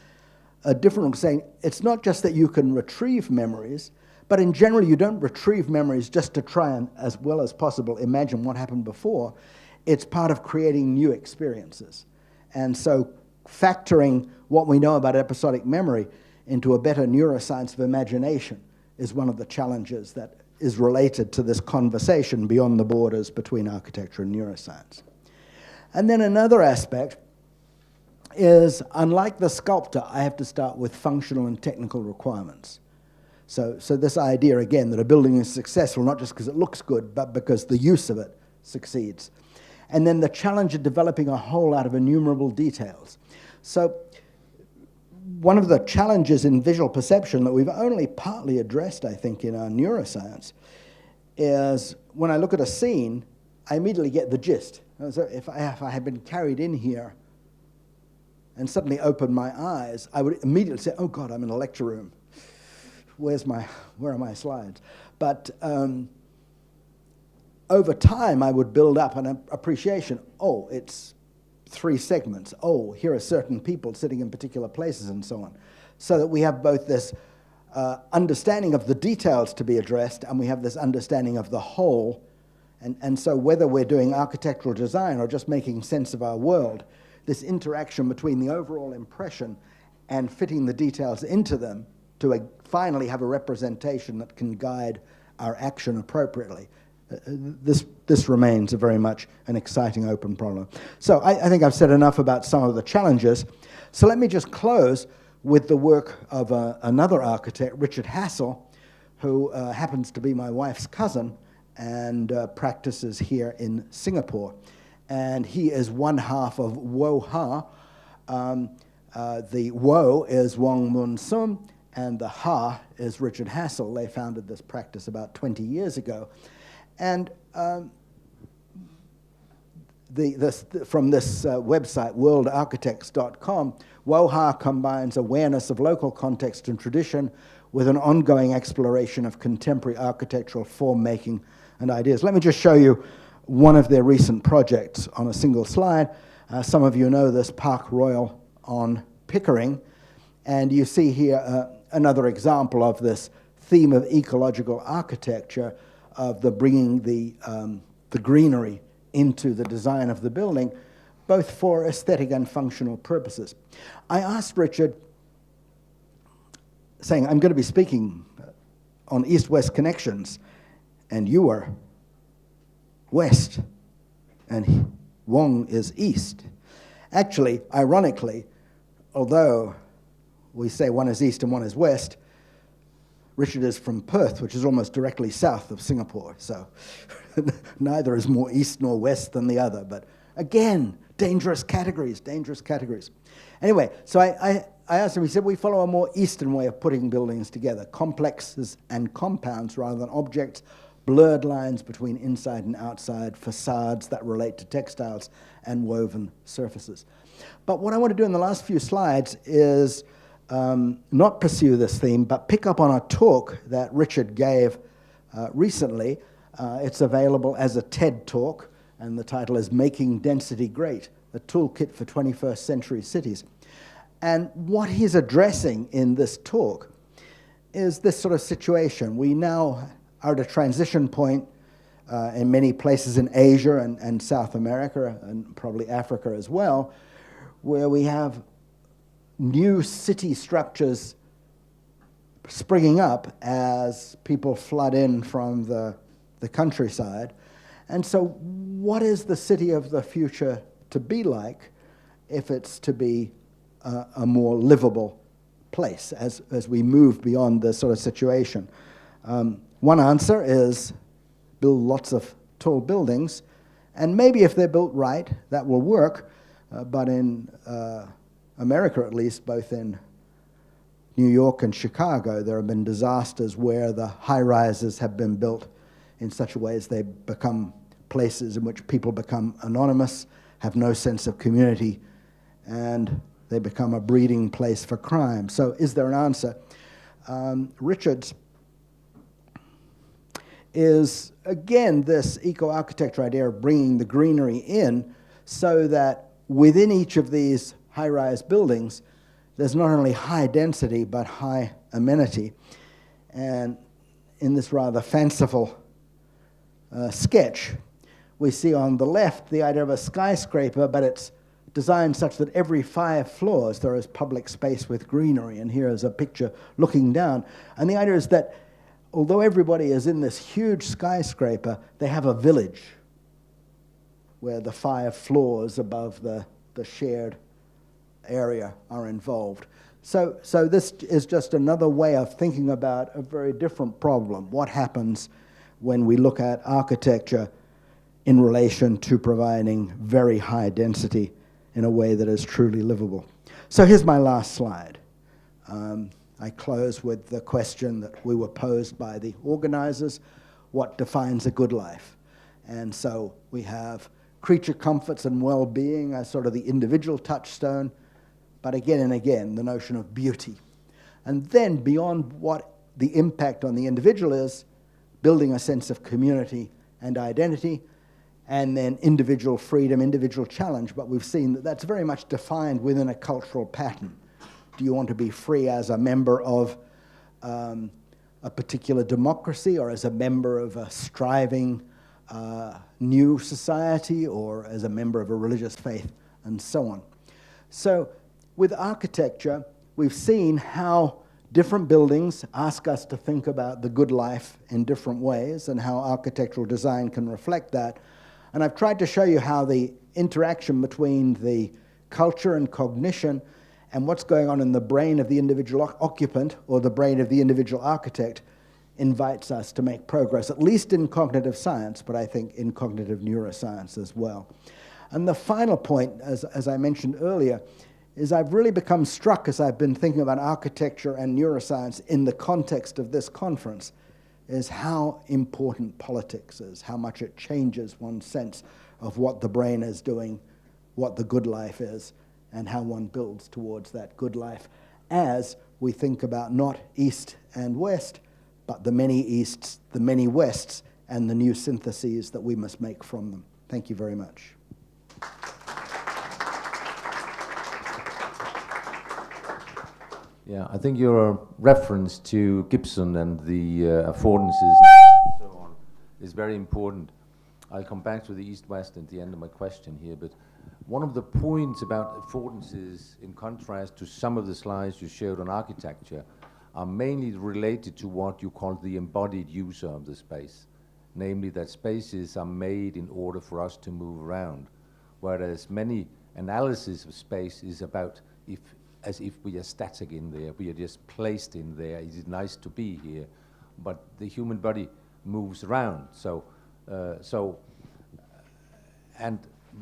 a different saying, it's not just that you can retrieve memories, but in general you don't retrieve memories just to try and, as well as possible, imagine what happened before. It's part of creating new experiences. And so factoring what we know about episodic memory into a better neuroscience of imagination is one of the challenges that is related to this conversation beyond the borders between architecture and neuroscience. And then another aspect is, unlike the sculptor, I have to start with functional and technical requirements. So this idea, again, that a building is successful not just because it looks good, but because the use of it succeeds. And then the challenge of developing a whole out of innumerable details. So one of the challenges in visual perception that we've only partly addressed, I think, in our neuroscience, is when I look at a scene, I immediately get the gist. So if I had been carried in here and suddenly opened my eyes, I would immediately say, oh God, I'm in a lecture room. Where are my slides? But over time, I would build up an appreciation. Oh, it's 3 segments. Oh, here are certain people sitting in particular places and so on. So that we have both this understanding of the details to be addressed, and we have this understanding of the whole. And so whether we're doing architectural design or just making sense of our world, this interaction between the overall impression and fitting the details into them to finally have a representation that can guide our action appropriately. This remains very much an exciting open problem. So I think I've said enough about some of the challenges. So let me just close with the work of another architect, Richard Hassel, who happens to be my wife's cousin and practices here in Singapore. And he is one half of WOHA. The Wo is Wong Mun Sum, and the Ha is Richard Hassel. They founded this practice about 20 years ago. And from this website, worldarchitects.com, WOHA combines awareness of local context and tradition with an ongoing exploration of contemporary architectural form-making and ideas. Let me just show you one of their recent projects on a single slide. Some of you know this, PARKROYAL on Pickering. And you see here another example of this theme of ecological architecture, of the bringing the greenery into the design of the building, both for aesthetic and functional purposes. I asked Richard saying, I'm going to be speaking on East-West connections, and you are West, and Wong is East. Actually, ironically, although we say one is East and one is West, Richard is from Perth, which is almost directly south of Singapore, so neither is more East nor West than the other, but again, dangerous categories, dangerous categories. Anyway, so I asked him, he said, we follow a more Eastern way of putting buildings together, complexes and compounds rather than objects, blurred lines between inside and outside, facades that relate to textiles, and woven surfaces. But what I want to do in the last few slides is not pursue this theme, but pick up on a talk that Richard gave recently. It's available as a TED talk, and the title is Making Density Great, a Toolkit for 21st Century Cities. And what he's addressing in this talk is this sort of situation. We now are at a transition point in many places in Asia and South America, and probably Africa as well, where we have new city structures springing up as people flood in from the countryside. And so what is the city of the future to be like if it's to be a more livable place as we move beyond this sort of situation? One answer is build lots of tall buildings, and maybe if they're built right, that will work, but in America at least, both in New York and Chicago, there have been disasters where the high-rises have been built in such a way as they become places in which people become anonymous, have no sense of community, and they become a breeding place for crime. So is there an answer? Richard's is, again, this eco-architecture idea of bringing the greenery in so that within each of these high-rise buildings, there's not only high density, but high amenity. And in this rather fanciful sketch, we see on the left the idea of a skyscraper, but it's designed such that every 5 floors there is public space with greenery. And here is a picture looking down. And the idea is that although everybody is in this huge skyscraper, they have a village where the 5 floors above the shared area are involved. So this is just another way of thinking about a very different problem. What happens when we look at architecture in relation to providing very high density in a way that is truly livable? So here's my last slide. I close with the question that we were posed by the organizers: what defines a good life? And so we have creature comforts and well-being as sort of the individual touchstone, but again and again, the notion of beauty. And then beyond what the impact on the individual is, building a sense of community and identity, and then individual freedom, individual challenge. But we've seen that that's very much defined within a cultural pattern. Do you want to be free as a member of a particular democracy, or as a member of a striving new society, or as a member of a religious faith, and so on? So with architecture, we've seen how different buildings ask us to think about the good life in different ways, and how architectural design can reflect that. And I've tried to show you how the interaction between the culture and cognition and what's going on in the brain of the individual occupant or the brain of the individual architect invites us to make progress, at least in cognitive science, but I think in cognitive neuroscience as well. And the final point, as I mentioned earlier, is I've really become struck as I've been thinking about architecture and neuroscience in the context of this conference, is how important politics is, how much it changes one's sense of what the brain is doing, what the good life is, and how one builds towards that good life as we think about not East and West, but the many Easts, the many Wests, and the new syntheses that we must make from them. Thank you very much. Yeah, I think your reference to Gibson and the affordances and so on is very important. I'll come back to the East-West at the end of my question here, but one of the points about affordances, in contrast to some of the slides you showed on architecture, are mainly related to what you call the embodied user of the space. Namely, that spaces are made in order for us to move around, whereas many analysis of space is about as if we are static in there, we are just placed in there. It is nice to be here, but the human body moves around. And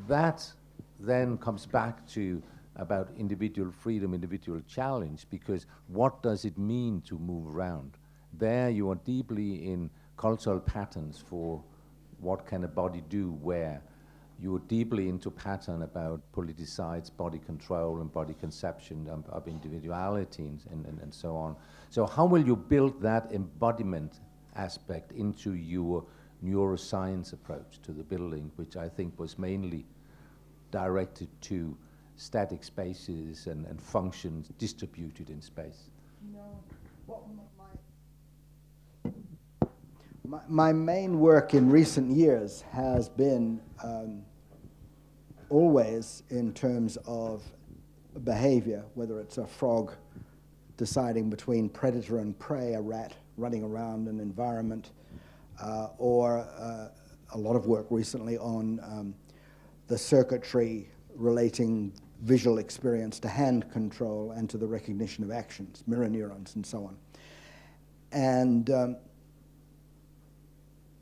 that then comes back to about individual freedom, individual challenge, because what does it mean to move around? There you are deeply in cultural patterns for what can a body do where. You are deeply into pattern about politicized body control and body conception of individuality and so on. So how will you build that embodiment aspect into your neuroscience approach to the building, which I think was mainly directed to static spaces and functions distributed in space? My main work in recent years has been always in terms of behavior, whether it's a frog deciding between predator and prey, a rat running around an environment, or a lot of work recently on the circuitry relating visual experience to hand control and to the recognition of actions, mirror neurons and so on. And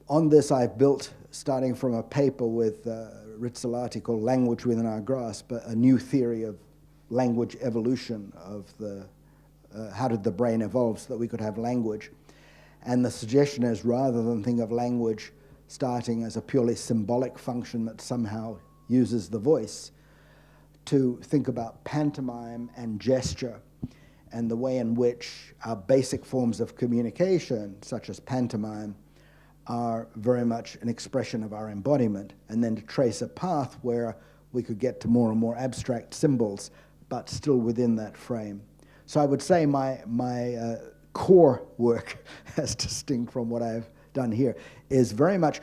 on this I've built, starting from a paper with Rizzolatti called Language Within Our Grasp, a new theory of language evolution, of the how did the brain evolve so that we could have language. And the suggestion is, rather than think of language starting as a purely symbolic function that somehow uses the voice, to think about pantomime and gesture and the way in which our basic forms of communication, such as pantomime, are very much an expression of our embodiment, and then to trace a path where we could get to more and more abstract symbols, but still within that frame. So I would say my core work, as distinct from what I've done here, is very much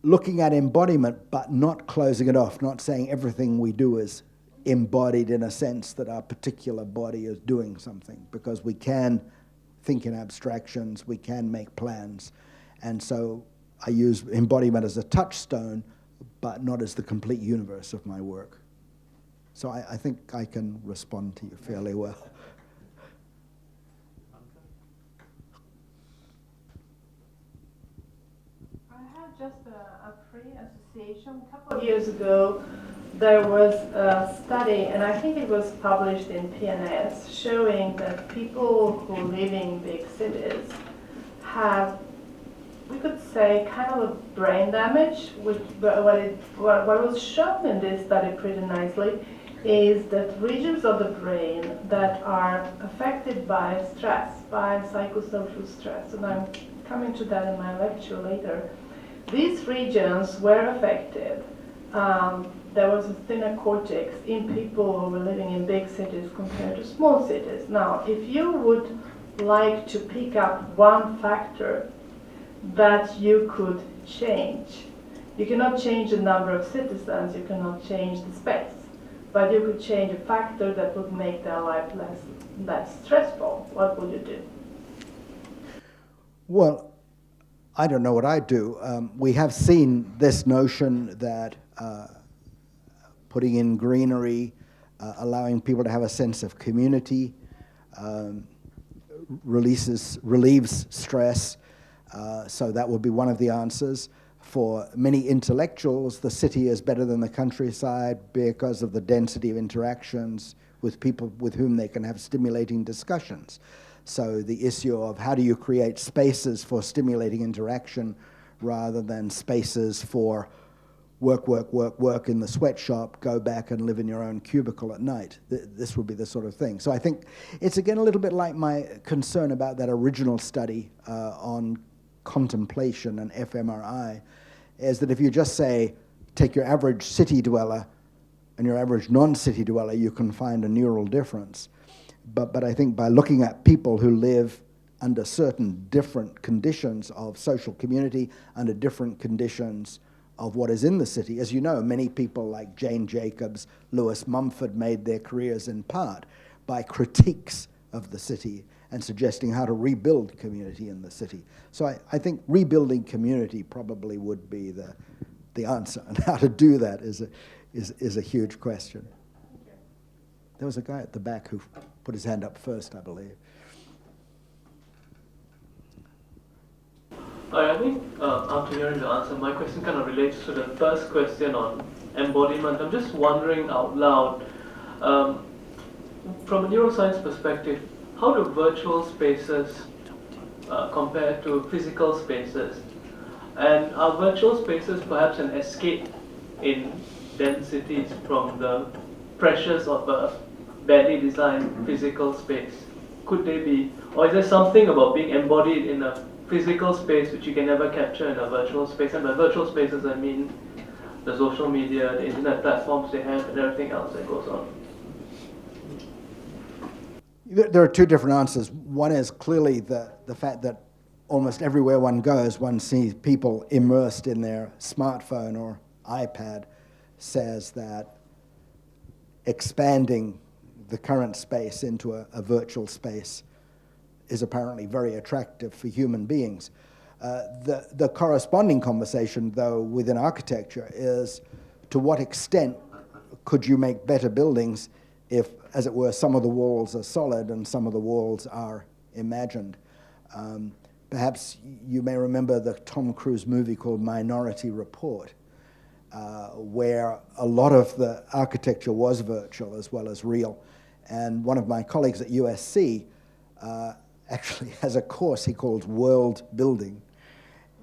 looking at embodiment, but not closing it off, not saying everything we do is embodied in a sense that our particular body is doing something, because we can think in abstractions, we can make plans. And so I use embodiment as a touchstone, but not as the complete universe of my work. So I think I can respond to you fairly well. I have just a pre-association. A couple of years ago, there was a study, and I think it was published in PNS, showing that people who live in big cities have, we could say, kind of a brain damage. What was shown in this study pretty nicely is that regions of the brain that are affected by stress, by psychosocial stress, and I'm coming to that in my lecture later, these regions were affected. There was a thinner cortex in people who were living in big cities compared to small cities. Now, if you would like to pick up one factor that you could change, you cannot change the number of citizens, you cannot change the space, but you could change a factor that would make their life less stressful. What would you do? Well, I don't know what I'd do. We have seen this notion that putting in greenery, allowing people to have a sense of community, relieves stress. So that would be one of the answers. For many intellectuals, the city is better than the countryside because of the density of interactions with people with whom they can have stimulating discussions. So the issue of how do you create spaces for stimulating interaction rather than spaces for work in the sweatshop, go back and live in your own cubicle at night. This would be the sort of thing. So I think it's again a little bit like my concern about that original study on contemplation and fMRI, is that if you just say, take your average city dweller and your average non-city dweller, you can find a neural difference. But I think by looking at people who live under certain different conditions of social community, under different conditions of what is in the city, as you know, many people like Jane Jacobs, Lewis Mumford made their careers in part by critiques of the city and suggesting how to rebuild community in the city. So I think rebuilding community probably would be the answer, and how to do that is a huge question. There was a guy at the back who put his hand up first, I believe. I think after hearing the answer, my question kind of relates to the first question on embodiment. I'm just wondering out loud, from a neuroscience perspective, how do virtual spaces compare to physical spaces? And are virtual spaces perhaps an escape in densities from the pressures of a badly designed physical space? Could they be? Or is there something about being embodied in a physical space which you can never capture in a virtual space? And by virtual spaces, I mean the social media, the internet platforms they have, and everything else that goes on. There are two different answers. One is clearly the fact that almost everywhere one goes, one sees people immersed in their smartphone or iPad, says that expanding the current space into a virtual space is apparently very attractive for human beings. The corresponding conversation, though, within architecture is to what extent could you make better buildings if, as it were, some of the walls are solid and some of the walls are imagined. Perhaps you may remember the Tom Cruise movie called Minority Report, where a lot of the architecture was virtual as well as real. And one of my colleagues at USC actually has a course he calls World Building.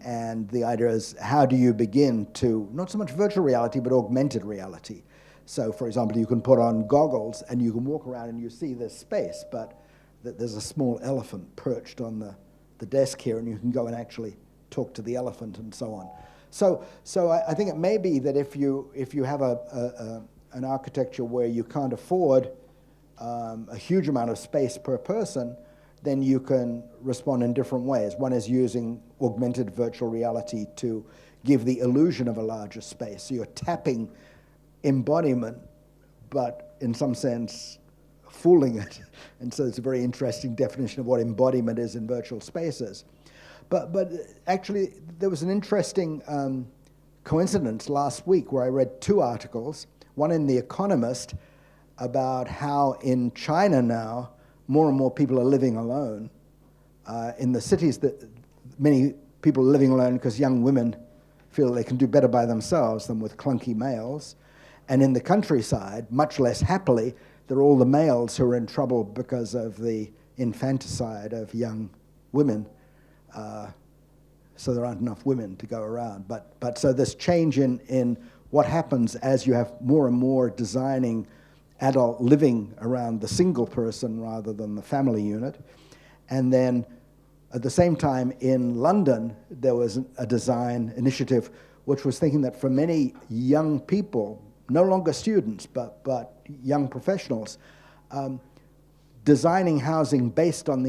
And the idea is, how do you begin to, not so much virtual reality, but augmented reality? So, for example, you can put on goggles and you can walk around and you see this space, but there's a small elephant perched on the desk here, and you can go and actually talk to the elephant and so on. So I think it may be that if you have an architecture where you can't afford a huge amount of space per person, then you can respond in different ways. One is using augmented virtual reality to give the illusion of a larger space. So you're tapping embodiment, but in some sense fooling it. And so it's a very interesting definition of what embodiment is in virtual spaces. But actually, there was an interesting coincidence last week where I read two articles, one in The Economist about how in China now, more and more people are living alone. In the cities, that many people are living alone because young women feel they can do better by themselves than with clunky males. And in the countryside, much less happily, there are all the males who are in trouble because of the infanticide of young women. So there aren't enough women to go around. But so this change in what happens as you have more and more designing adult living around the single person rather than the family unit. And then at the same time in London, there was a design initiative which was thinking that for many young people, no longer students, but young professionals, designing housing based on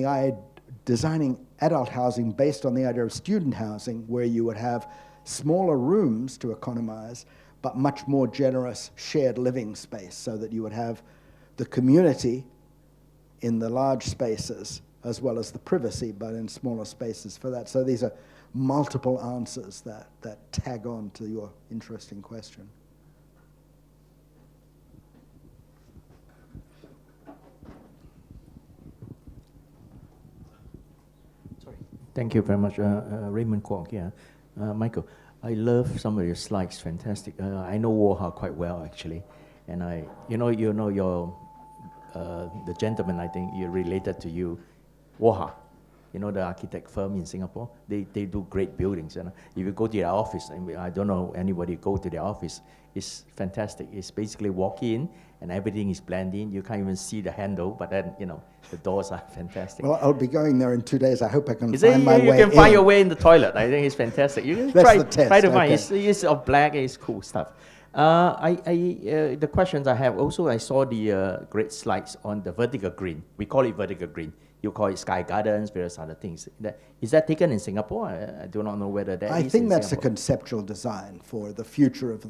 designing adult housing based on the idea of student housing, where you would have smaller rooms to economize, but much more generous shared living space, so that you would have the community in the large spaces as well as the privacy, but in smaller spaces for that. So these are multiple answers that tag on to your interesting question. Thank you very much, Raymond Kwok. Yeah, Michael, I love some of your slides. Fantastic. I know WOHA quite well, actually, and your the gentleman, I think you're related to you, WOHA. You know, the architect firm in Singapore. They do great buildings. And if you go to their office, I don't know anybody go to their office. It's fantastic. It's basically walk in and everything is blended in. You can't even see the handle, but then the doors are fantastic. Well, I'll be going there in 2 days. I hope I can find my way in. You can find your way in the toilet. I think it's fantastic. You can That's the test. Try to find. Okay. It's of black. It's cool stuff. The questions I have also, I saw the great slides on the vertical green. We call it vertical green. You call it sky gardens, various other things. Is that taken in Singapore? I do not know whether that is. I think in that's Singapore. a conceptual design for the future of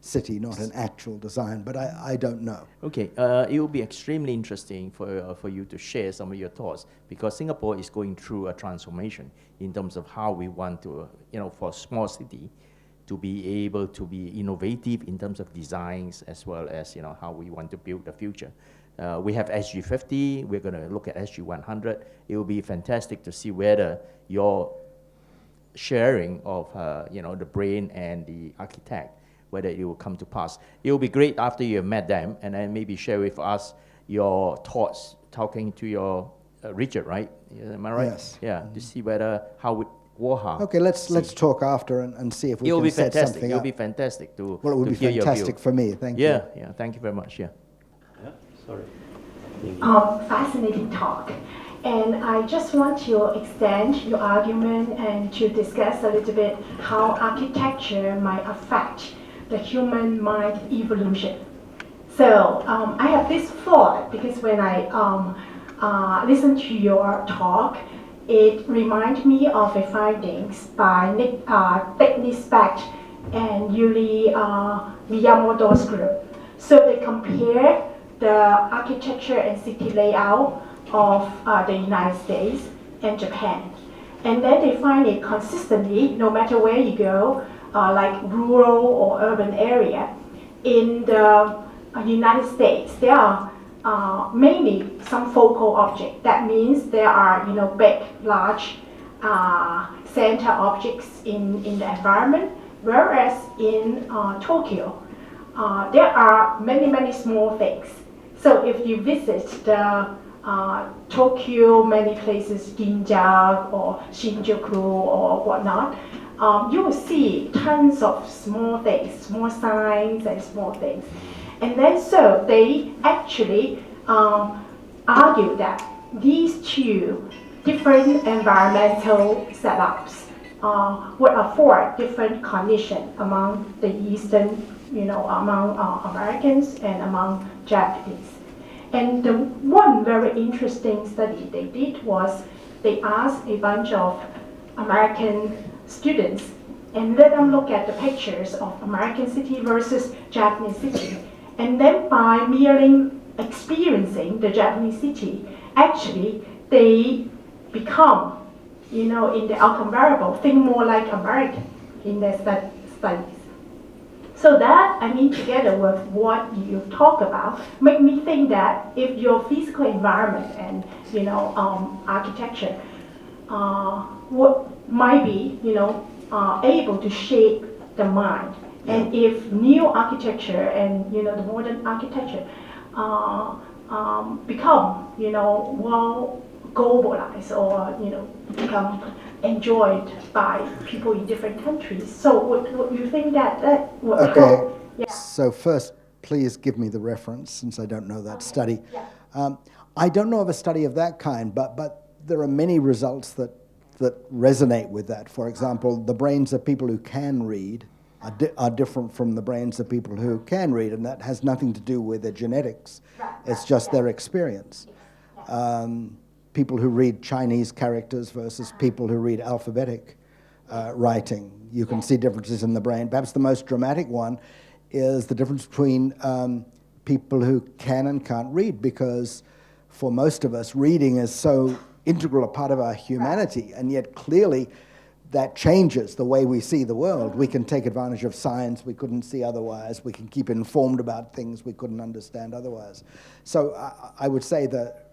city, not an actual design, but I don't know. Okay, it will be extremely interesting for you to share some of your thoughts, because Singapore is going through a transformation in terms of how we want to, for a small city to be able to be innovative in terms of designs, as well as, how we want to build the future. We have SG50, we're going to look at SG100. It will be fantastic to see whether your sharing of, the brain and the architect, whether it will come to pass. It will be great after you have met them, and then maybe share with us your thoughts, talking to your Richard, right? Am I right? Yes. Yeah, to see whether how would WOHA. Okay, let's talk after and see if we It will can be set fantastic. something It will up. be fantastic to Well, it would to be hear your view. fantastic for me. Thank you. Yeah, thank you very much. Yeah. Yeah, sorry. Fascinating talk. And I just want to extend your argument and to discuss a little bit how architecture might affect the human mind evolution. So I have this thought, because when I listen to your talk, it reminds me of the findings by Nick Specht and Yuri Miyamoto's group. So they compare the architecture and city layout of the United States and Japan. And then they find it consistently, no matter where you go, like rural or urban area. In the United States, there are mainly some focal object. That means there are, big, large center objects in the environment, whereas in Tokyo, there are many, many small things. So if you visit the Tokyo, many places, Ginza or Shinjuku or whatnot, you will see tons of small things, small signs and small things. And then so they actually argue that these two different environmental setups would afford different cognition among the Eastern, among Americans and among Japanese. And the one very interesting study they did was they asked a bunch of American students and let them look at the pictures of American city versus Japanese city. And then by merely experiencing the Japanese city, actually they become, in the outcome variable, think more like American in their studies. So that, together with what you talk about, make me think that if your physical environment and, architecture might be, able to shape the mind. And if new architecture and, the modern architecture become, well globalized or, become enjoyed by people in different countries. So would you think that would help? Yeah. So first, please give me the reference, since I don't know that study. Yeah. I don't know of a study of that kind, but there are many results that resonate with that. For example, the brains of people who can read are different from the brains of people who can read, and that has nothing to do with their genetics. It's just their experience. People who read Chinese characters versus people who read alphabetic writing. You can see differences in the brain. Perhaps the most dramatic one is the difference between people who can and can't read, because for most of us, reading is so integral a part of our humanity, and yet clearly that changes the way we see the world. We can take advantage of science we couldn't see otherwise. We can keep informed about things we couldn't understand otherwise. So I would say that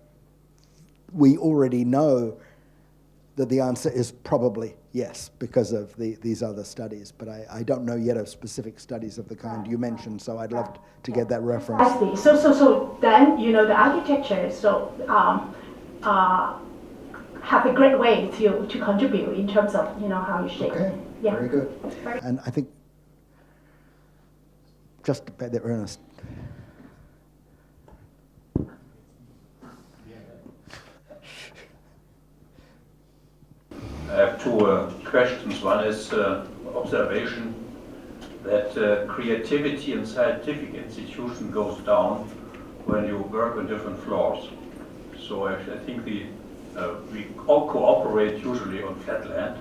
we already know that the answer is probably yes, because of these other studies. But I don't know yet of specific studies of the kind you mentioned, so I'd love to get that reference. I see. So then, the architecture, have a great way to contribute in terms of, how you shape. Okay, Yeah. very good. And I think, just to bet that Ernest. I have two questions. One is observation that creativity in scientific institution goes down when you work on different floors. So I think we all cooperate usually on flat land,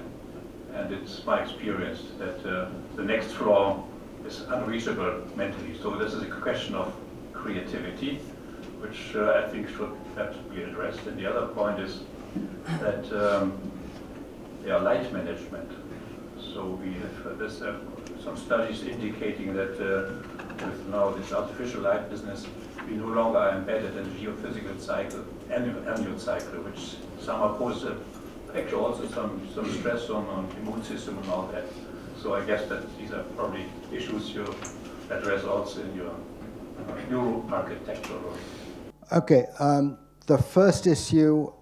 and it's my experience that the next floor is unreachable mentally. So this is a question of creativity, which I think should perhaps be addressed. And the other point is that light management. So we have some studies indicating that with now this artificial light business, we no longer are embedded in a geophysical cycle, annual cycle, which somehow poses actually also some stress on immune system and all that. So I guess that these are probably issues you address also in your neuroarchitecture. Okay, the first issue,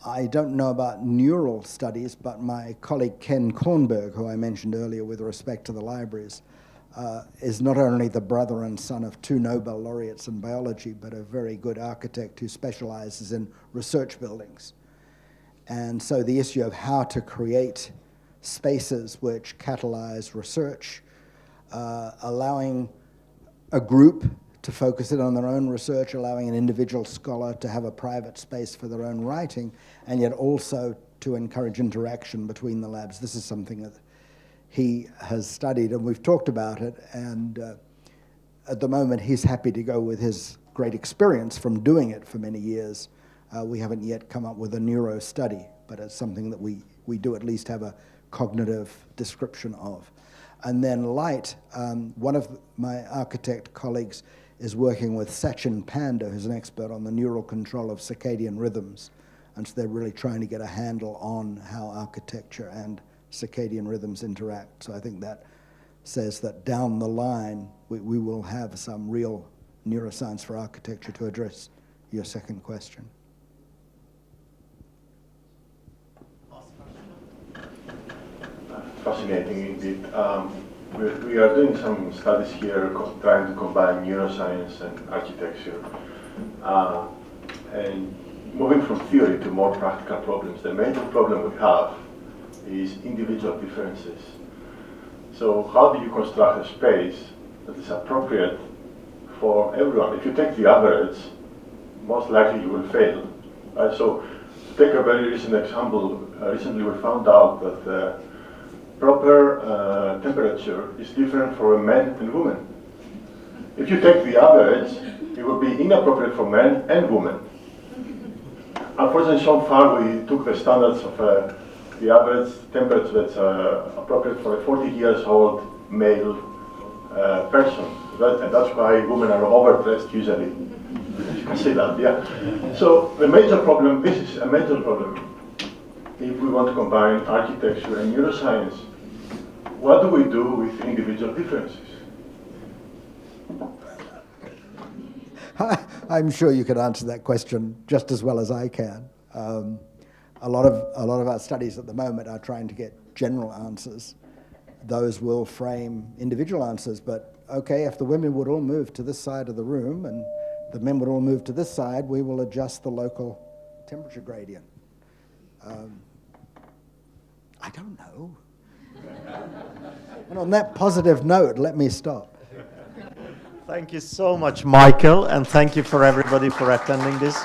I don't know about neural studies, but my colleague Ken Kornberg, who I mentioned earlier with respect to the libraries, is not only the brother and son of 2 Nobel laureates in biology, but a very good architect who specializes in research buildings. And so the issue of how to create spaces which catalyze research, allowing a group to focus in on their own research, allowing an individual scholar to have a private space for their own writing, and yet also to encourage interaction between the labs. This is something that he has studied, and we've talked about it, and at the moment he's happy to go with his great experience from doing it for many years. We haven't yet come up with a neuro study, but it's something that we do at least have a cognitive description of. And then light, one of my architect colleagues is working with Sachin Panda, who's an expert on the neural control of circadian rhythms. And so they're really trying to get a handle on how architecture and circadian rhythms interact. So I think that says that down the line, we will have some real neuroscience for architecture to address your second question. Fascinating indeed. We are doing some studies here trying to combine neuroscience and architecture. And moving from theory to more practical problems, the major problem we have is individual differences. So how do you construct a space that is appropriate for everyone? If you take the average, most likely you will fail. Right? So to take a very recent example, recently we found out that proper temperature is different for men and women. If you take the average, it will be inappropriate for men and women. Unfortunately, so far we took the standards of the average temperature that's appropriate for a 40 years old male person. And that's why women are overdressed usually. You can see that, yeah. So the major problem, this is a major problem. If we want to combine architecture and neuroscience, what do we do with individual differences? I'm sure you could answer that question just as well as I can. A lot of our studies at the moment are trying to get general answers. Those will frame individual answers, but okay, if the women would all move to this side of the room and the men would all move to this side, we will adjust the local temperature gradient. I don't know. And on that positive note, let me stop. Thank you so much, Michael, and thank you for everybody for attending this.